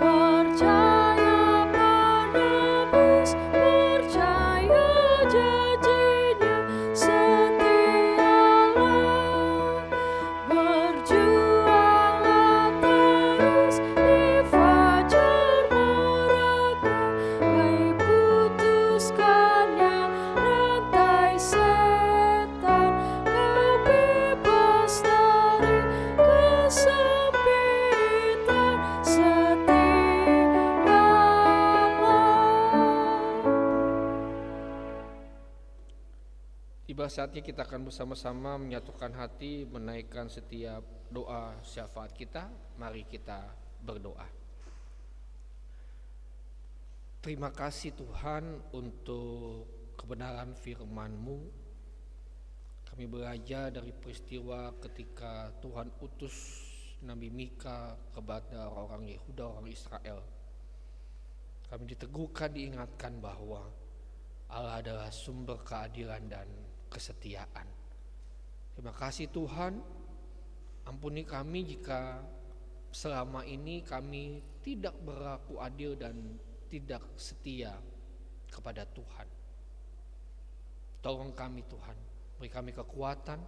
percaya penebus, percaya janjinya. Setialah, berjuanglah terus di fajar mereka. Kai putuskan yang rantai setan, kau bebas dari kesempitan. Tiba saatnya kita akan bersama-sama menyatukan hati, menaikkan setiap doa syafaat kita. Mari kita berdoa. Terima kasih Tuhan untuk kebenaran firman-Mu. Kami belajar dari peristiwa ketika Tuhan utus Nabi Mika kepada orang Yehuda, orang Israel. Kami diteguhkan, diingatkan bahwa Allah adalah sumber keadilan dan kesetiaan. Terima kasih Tuhan, ampuni kami jika selama ini kami tidak berlaku adil dan tidak setia kepada Tuhan. Tolong kami Tuhan, beri kami kekuatan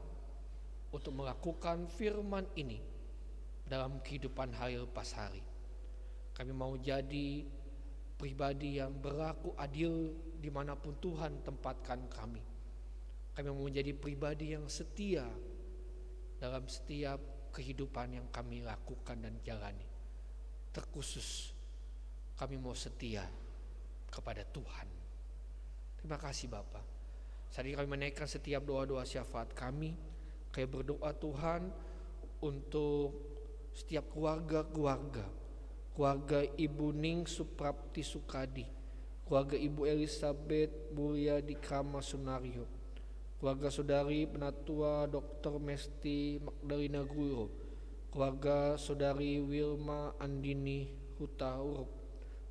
untuk melakukan firman ini dalam kehidupan hari lepas hari. Kami mau jadi pribadi yang berlaku adil dimanapun Tuhan tempatkan kami. Kami mau menjadi pribadi yang setia dalam setiap kehidupan yang kami lakukan dan jalani. Terkhusus kami mau setia kepada Tuhan. Terima kasih Bapa. Saat ini kami menaikkan setiap doa-doa syafaat kami. Kami berdoa Tuhan untuk setiap keluarga Ibu Ning Suprapti Sukadi, keluarga Ibu Elizabeth Mulia Dikrama Sunario, keluarga saudari Penatua Dr. Mesti Magdalena Guru, keluarga saudari Wilma Andini Huta Urup,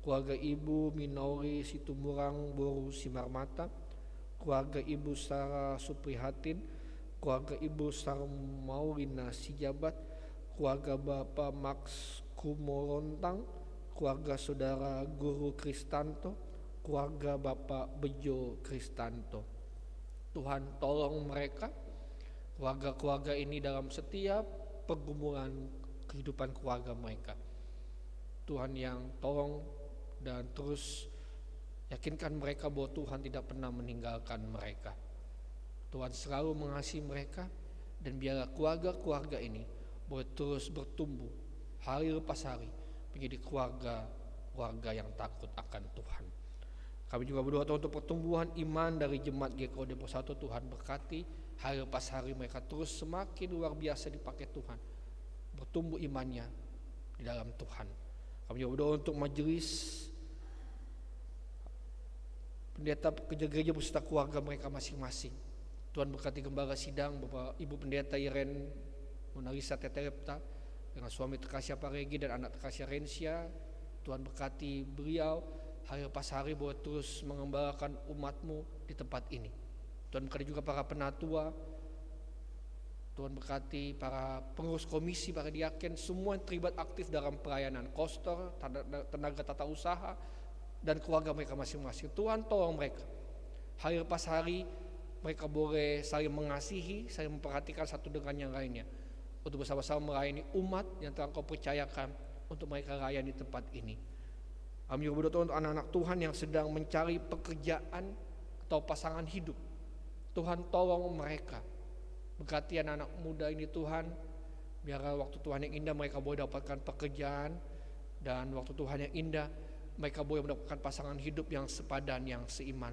keluarga Ibu Minori Situmurang Boru Simarmata, keluarga Ibu Sarah Suprihatin, keluarga Ibu Sarmaulina Sijabat, keluarga Bapak Max Kumorontang, keluarga saudara Guru Kristanto, keluarga Bapak Bejo Kristanto. Tuhan tolong mereka, keluarga-keluarga ini dalam setiap pergumulan kehidupan keluarga mereka. Tuhan yang tolong dan terus yakinkan mereka bahwa Tuhan tidak pernah meninggalkan mereka. Tuhan selalu mengasihi mereka, dan biarlah keluarga-keluarga ini boleh terus bertumbuh hari lepas hari menjadi keluarga yang takut akan Tuhan. Kami juga berdoa untuk pertumbuhan iman dari jemaat GKO Depok 1. Tuhan berkati hari lepas hari mereka terus semakin luar biasa dipakai Tuhan, bertumbuh imannya di dalam Tuhan. Kami juga berdoa untuk majelis pendeta gereja beserta keluarga mereka masing-masing. Tuhan berkati gembala sidang Bapak Ibu Pendeta Iren Monalisa Tetelepta dengan suami terkasih Paregi dan anak terkasih Rensia. Tuhan berkati beliau hari lepas hari boleh terus mengembalakan umat-Mu di tempat ini. Tuhan berkati juga para penatua, Tuhan berkati para pengurus komisi, para diaken, semua yang terlibat aktif dalam pelayanan, kostor, tenaga tata usaha, dan keluarga mereka masing-masing. Tuhan tolong mereka hari lepas hari mereka boleh saling mengasihi, saling memperhatikan satu dengan yang lainnya, untuk bersama-sama melayani umat yang telah Kau percayakan untuk mereka layani di tempat ini. Kami juga berdoa untuk anak-anak Tuhan yang sedang mencari pekerjaan atau pasangan hidup. Tuhan tolong mereka, berkati anak-anak muda ini Tuhan, biarlah waktu Tuhan yang indah mereka boleh dapatkan pekerjaan, dan waktu Tuhan yang indah mereka boleh mendapatkan pasangan hidup yang sepadan, yang seiman,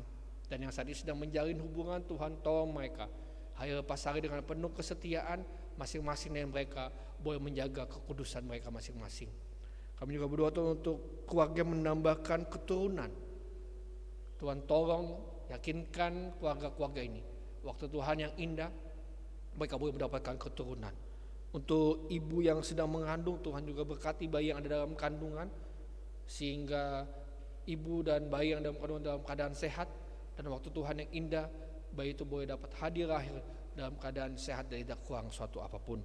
dan yang saat ini sedang menjalin hubungan. Tuhan tolong mereka hari lepas hari dengan penuh kesetiaan masing-masing, dan mereka boleh menjaga kekudusan mereka masing-masing. Kami juga berdoa untuk keluarga menambahkan keturunan. Tuhan tolong yakinkan keluarga-keluarga ini waktu Tuhan yang indah mereka boleh mendapatkan keturunan. Untuk ibu yang sedang mengandung, Tuhan juga berkati bayi yang ada dalam kandungan, sehingga ibu dan bayi yang dalam kandungan dalam keadaan sehat, dan waktu Tuhan yang indah bayi itu boleh dapat hadir lahir dalam keadaan sehat dan tidak kurang suatu apapun.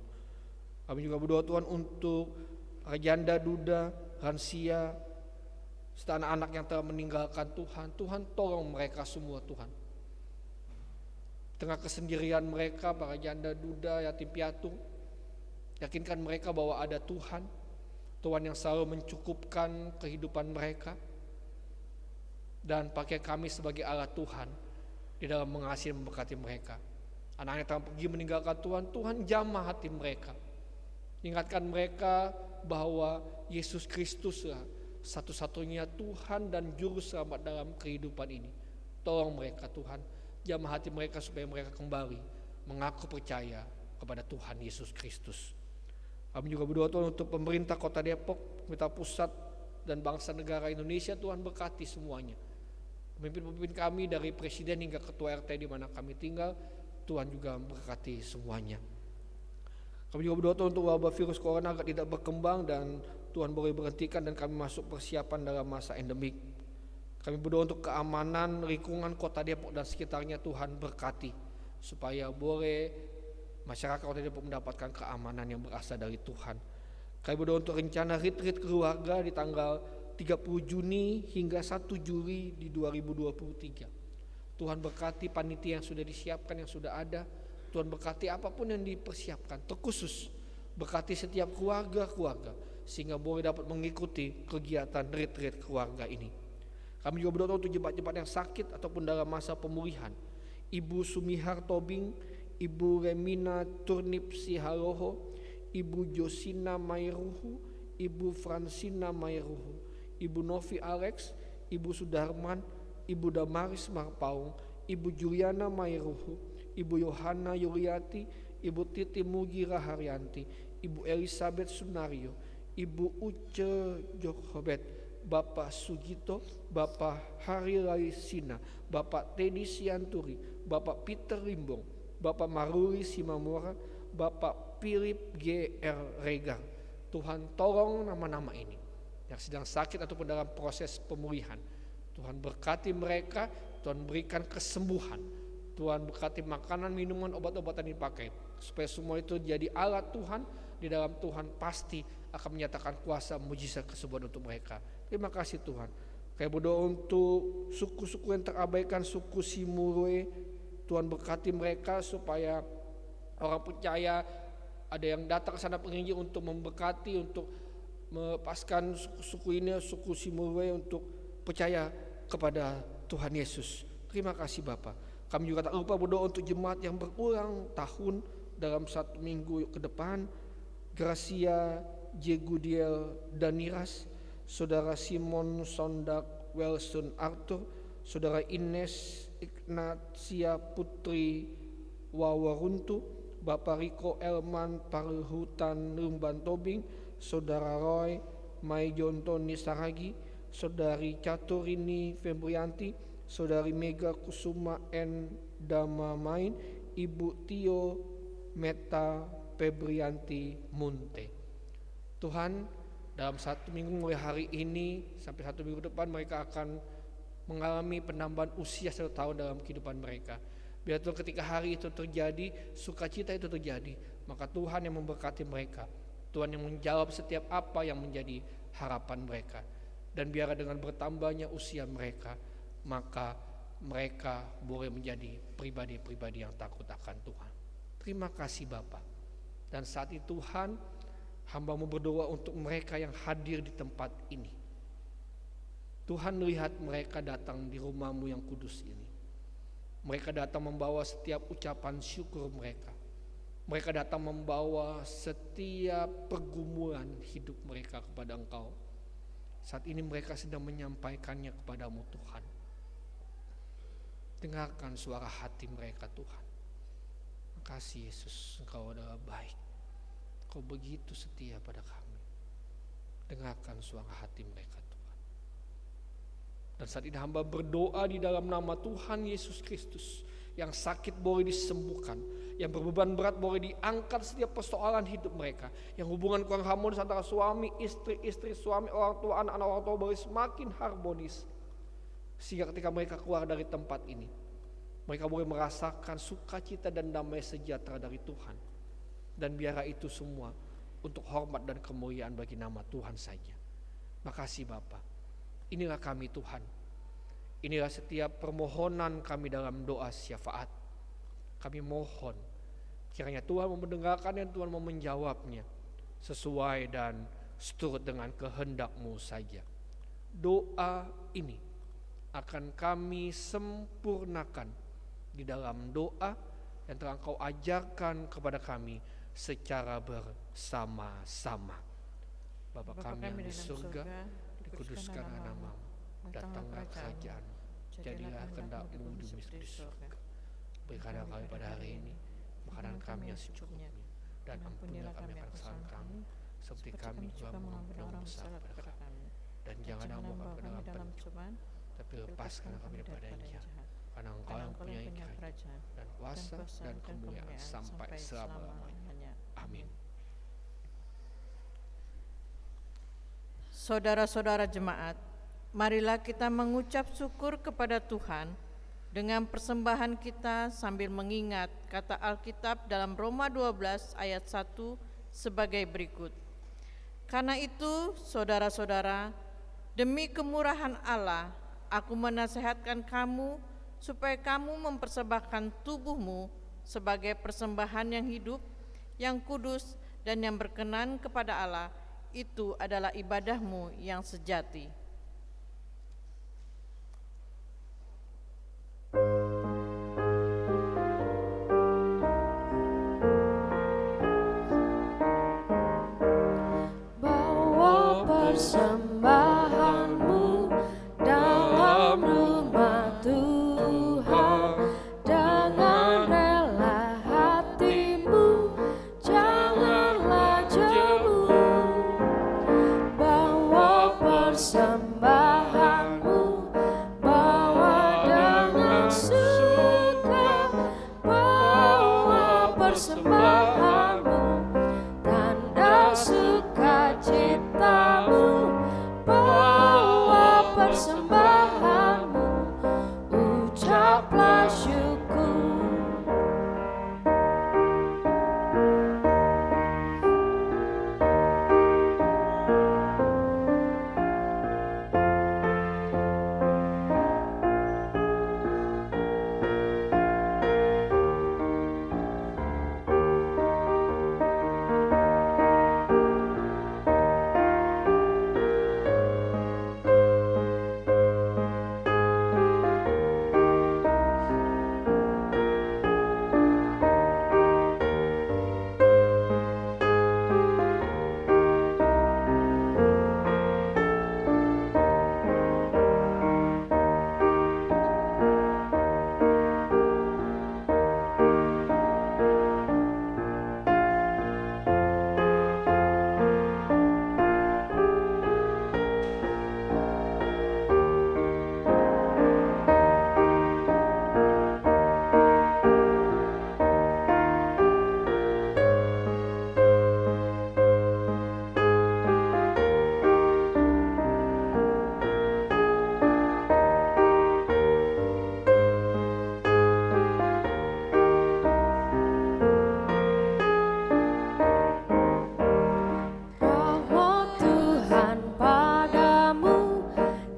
Kami juga berdoa Tuhan untuk para janda, duda, lansia, serta anak-anak yang telah meninggalkan Tuhan. Tuhan tolong mereka semua Tuhan. Tengah kesendirian mereka, para janda, duda, yatim piatu, yakinkan mereka bahwa ada Tuhan, Tuhan yang selalu mencukupkan kehidupan mereka, dan pakai kami sebagai alat Tuhan di dalam mengasihi dan memberkati mereka. Anak-anak yang telah pergi meninggalkan Tuhan, Tuhan jamah hati mereka. Ingatkan mereka bahwa Yesus Kristuslah satu-satunya Tuhan dan juru selamat dalam kehidupan ini. Tolong mereka Tuhan, jamah hati mereka supaya mereka kembali mengaku percaya kepada Tuhan Yesus Kristus. Kami juga berdoa Tuhan untuk pemerintah Kota Depok, pemerintah pusat, dan bangsa negara Indonesia. Tuhan berkati semuanya. Pemimpin-pemimpin kami dari presiden hingga ketua RT di mana kami tinggal, Tuhan juga memberkati semuanya. Kami juga berdoa Tuhan, untuk wabah virus corona agar tidak berkembang dan Tuhan boleh berhentikan dan kami masuk persiapan dalam masa endemik. Kami berdoa untuk keamanan lingkungan kota Depok dan sekitarnya, Tuhan berkati supaya boleh masyarakat kota Depok mendapatkan keamanan yang berasal dari Tuhan. Kami berdoa untuk rencana retreat keluarga di tanggal 30 Juni hingga 1 Juli di 2023. Tuhan berkati panitia yang sudah disiapkan, yang sudah ada. Tuhan berkati apapun yang dipersiapkan, terkhusus berkati setiap keluarga sehingga boleh dapat mengikuti kegiatan retreat keluarga ini. Kami juga berdoa untuk jemaat-jemaat yang sakit ataupun dalam masa pemulihan. Ibu Sumihar Tobing, Ibu Remina Turnip Sihaloho, Ibu Josina Mairuhu, Ibu Fransina Mairuhu, Ibu Novi Alex, Ibu Sudarman, Ibu Damaris Marpaung, Ibu Juliana Mairuhu, Ibu Yohana Yuliati, Ibu Titi Mugira Haryanti, Ibu Elizabeth Sunario, Ibu Uce Jokhobet, Bapak Sugito, Bapak Hari Laisina, Bapak Teddy Sianturi, Bapak Peter Limbong, Bapak Maruli Simamora, Bapak Philip G.R. Regar. Tuhan tolong nama-nama ini yang sedang sakit ataupun dalam proses pemulihan. Tuhan berkati mereka, Tuhan berikan kesembuhan, Tuhan berkati makanan, minuman, obat-obatan dipakai, supaya semua itu jadi alat Tuhan. Di dalam Tuhan pasti akan menyatakan kuasa mujizat kesembuhan untuk mereka. Terima kasih Tuhan. Kami berdoa untuk suku-suku yang terabaikan, suku Simurue. Tuhan berkati mereka supaya orang percaya, ada yang datang ke sana penginjil untuk memberkati, untuk melepaskan suku ini, suku Simurue untuk percaya kepada Tuhan Yesus. Terima kasih Bapa. Kami juga tak lupa berdoa untuk jemaat yang berulang tahun dalam 1 minggu ke depan. Gracia Jegudiel Daniras, Saudara Simon Sondak Wilson Arthur, Saudara Ines Ignatia Putri Wawaruntu, Bapak Riko Elman Parhutan Lumban Tobing, Saudara Roy Maijonto Nisaragi, Saudari Caturini Febrianti, Saudari Mega Kusuma N Damamain, Ibu Tio Meta Febrianti Munte. Tuhan, dalam 1 minggu mulai hari ini sampai 1 minggu depan mereka akan mengalami penambahan usia 1 tahun dalam kehidupan mereka. Biar Tuhan ketika hari itu terjadi, sukacita itu terjadi, maka Tuhan yang memberkati mereka, Tuhan yang menjawab setiap apa yang menjadi harapan mereka. Dan biar dengan bertambahnya usia mereka, maka mereka boleh menjadi pribadi-pribadi yang takut akan Tuhan. Terima kasih Bapa. Dan saat itu Tuhan, hamba-Mu berdoa untuk mereka yang hadir di tempat ini. Tuhan, lihat mereka datang di rumah-Mu yang kudus ini. Mereka datang membawa setiap ucapan syukur mereka. Mereka datang membawa setiap pergumulan hidup mereka kepada Engkau. Saat ini mereka sedang menyampaikannya kepada-Mu Tuhan. Dengarkan suara hati mereka Tuhan. Terima kasih Yesus, Engkau adalah baik. Engkau begitu setia pada kami. Dengarkan suara hati mereka Tuhan. Dan saat ini hamba berdoa di dalam nama Tuhan Yesus Kristus. Yang sakit boleh disembuhkan, yang berbeban berat boleh diangkat setiap persoalan hidup mereka, yang hubungan kurang harmonis antara suami, istri, suami, orang tua, anak-anak orang tua boleh semakin harmonis. Sehingga ketika mereka keluar dari tempat ini, mereka boleh merasakan sukacita dan damai sejahtera dari Tuhan. Dan biarlah itu semua untuk hormat dan kemuliaan bagi nama Tuhan saja. Makasih Bapa. Inilah kami Tuhan. Inilah setiap permohonan kami dalam doa syafaat. Kami mohon kiranya Tuhan mau mendengarkan dan Tuhan mau menjawabnya sesuai dan seturut dengan kehendak-Mu saja. Doa ini akan kami sempurnakan di dalam doa yang telah Engkau ajarkan kepada kami secara bersama-sama. Bapa kami yang di surga, dikuduskanlah nama-Mu, datanglah kerajaan-Mu, jadilah kehendak-Mu di bumi seperti di surga. Berikanlah kami pada hari ini makanan kami yang secukupnya, dan ampunilah kami akan kesalahan kami, seperti kami juga mengampuni orang bersalah kepada kami. Dan janganlah membawa kami dalam pencobaan, tapi lepaskanlah kami daripada yang jahat. Karena Engkau yang punya kerajaan dan kuasa dan kemuliaan sampai selama-lamanya. Amin. Saudara-saudara jemaat, marilah kita mengucap syukur kepada Tuhan dengan persembahan kita sambil mengingat kata Alkitab dalam Roma 12 ayat 1 sebagai berikut. Karena itu, saudara-saudara, demi kemurahan Allah, aku menasehatkan kamu supaya kamu mempersembahkan tubuhmu sebagai persembahan yang hidup, yang kudus, dan yang berkenan kepada Allah. Itu adalah ibadahmu yang sejati. Bawa persembahanmu dalam rumah Tuhan dengan rela hatimu, janganlah jemu. Bawa persembahanmu, bawa dengan suka, bawa persembahanmu, tanda sukacitamu, bawa persembahanmu, ucaplah syukur. Rahmat Tuhan padamu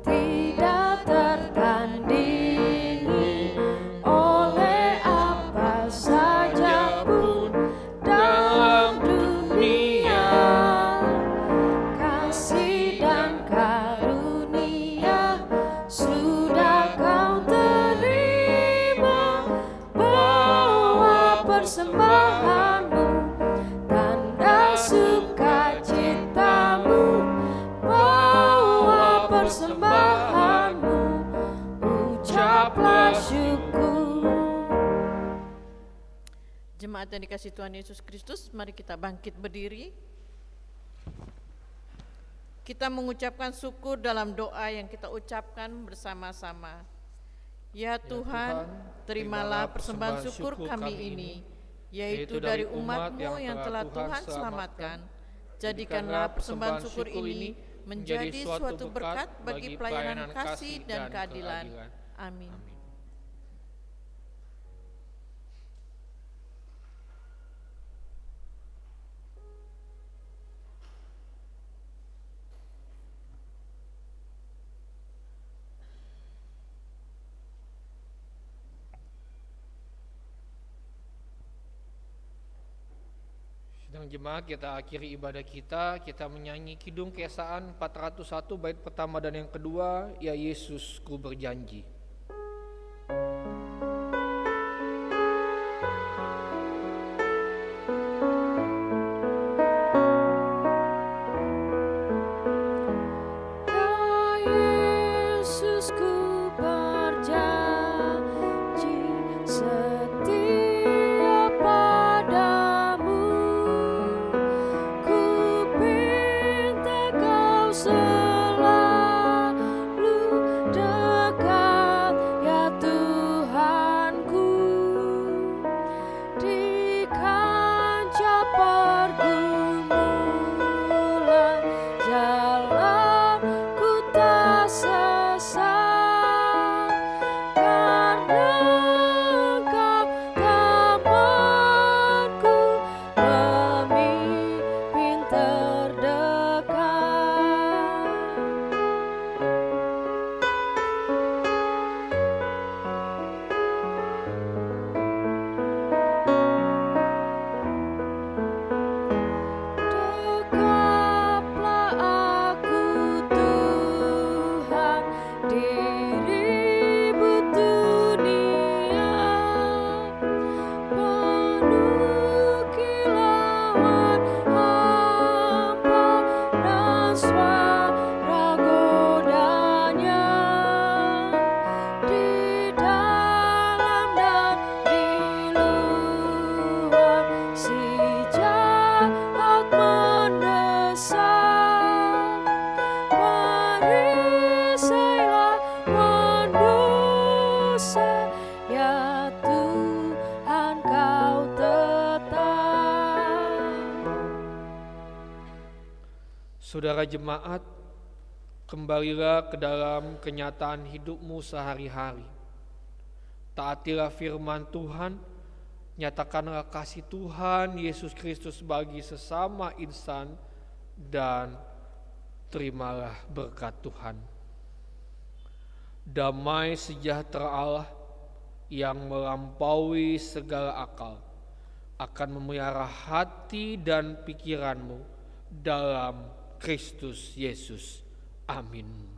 tidak tertandingi oleh apa saja pun dalam dunia. Kasih dan karunia sudah kau terima, bawa persembahanmu, tanda sukacitamu, bawa persembahanmu, ucaplah syukur. Jemaat yang dikasihi Tuhan Yesus Kristus, mari kita bangkit berdiri. Kita mengucapkan syukur dalam doa yang kita ucapkan bersama-sama. Ya Tuhan, terimalah persembahan syukur kami ini, yaitu dari umat-Mu yang telah Tuhan selamatkan. Jadikanlah persembahan syukur ini menjadi suatu berkat bagi pelayanan kasih dan keadilan. Amin. Sidang jemaat, kita akhiri ibadah kita menyanyi Kidung Keesaan 401 bait pertama dan yang kedua, Ya Yesus ku berjanji. Ya Yesus ku berjanji setia padamu, ku pinta kau selalu dekat Saudara jemaat, kembalilah ke dalam kenyataan hidupmu sehari-hari. Taatilah firman Tuhan, nyatakanlah kasih Tuhan Yesus Kristus bagi sesama insan, dan terimalah berkat Tuhan. Damai sejahtera Allah yang melampaui segala akal akan memelihara hati dan pikiranmu dalam Kristus Yesus. Amin.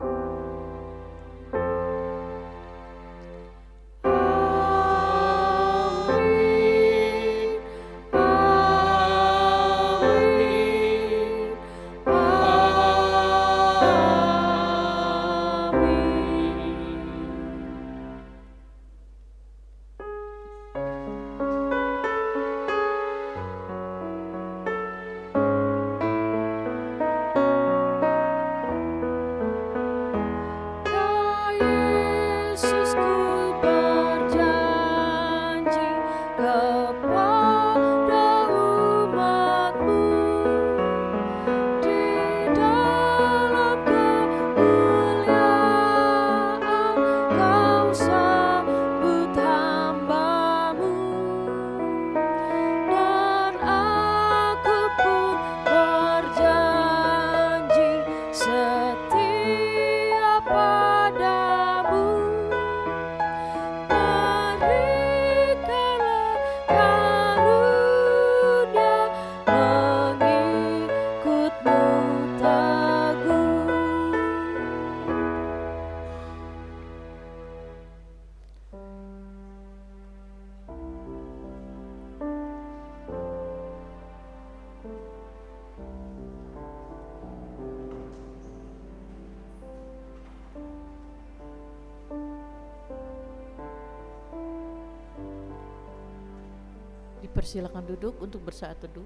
Dipersilakan duduk untuk bersaat teduh.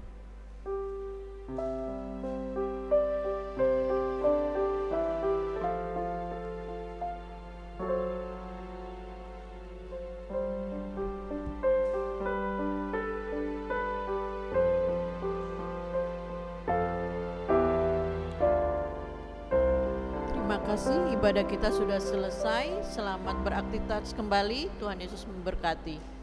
Terima kasih, ibadah kita sudah selesai. Selamat beraktivitas kembali. Tuhan Yesus memberkati.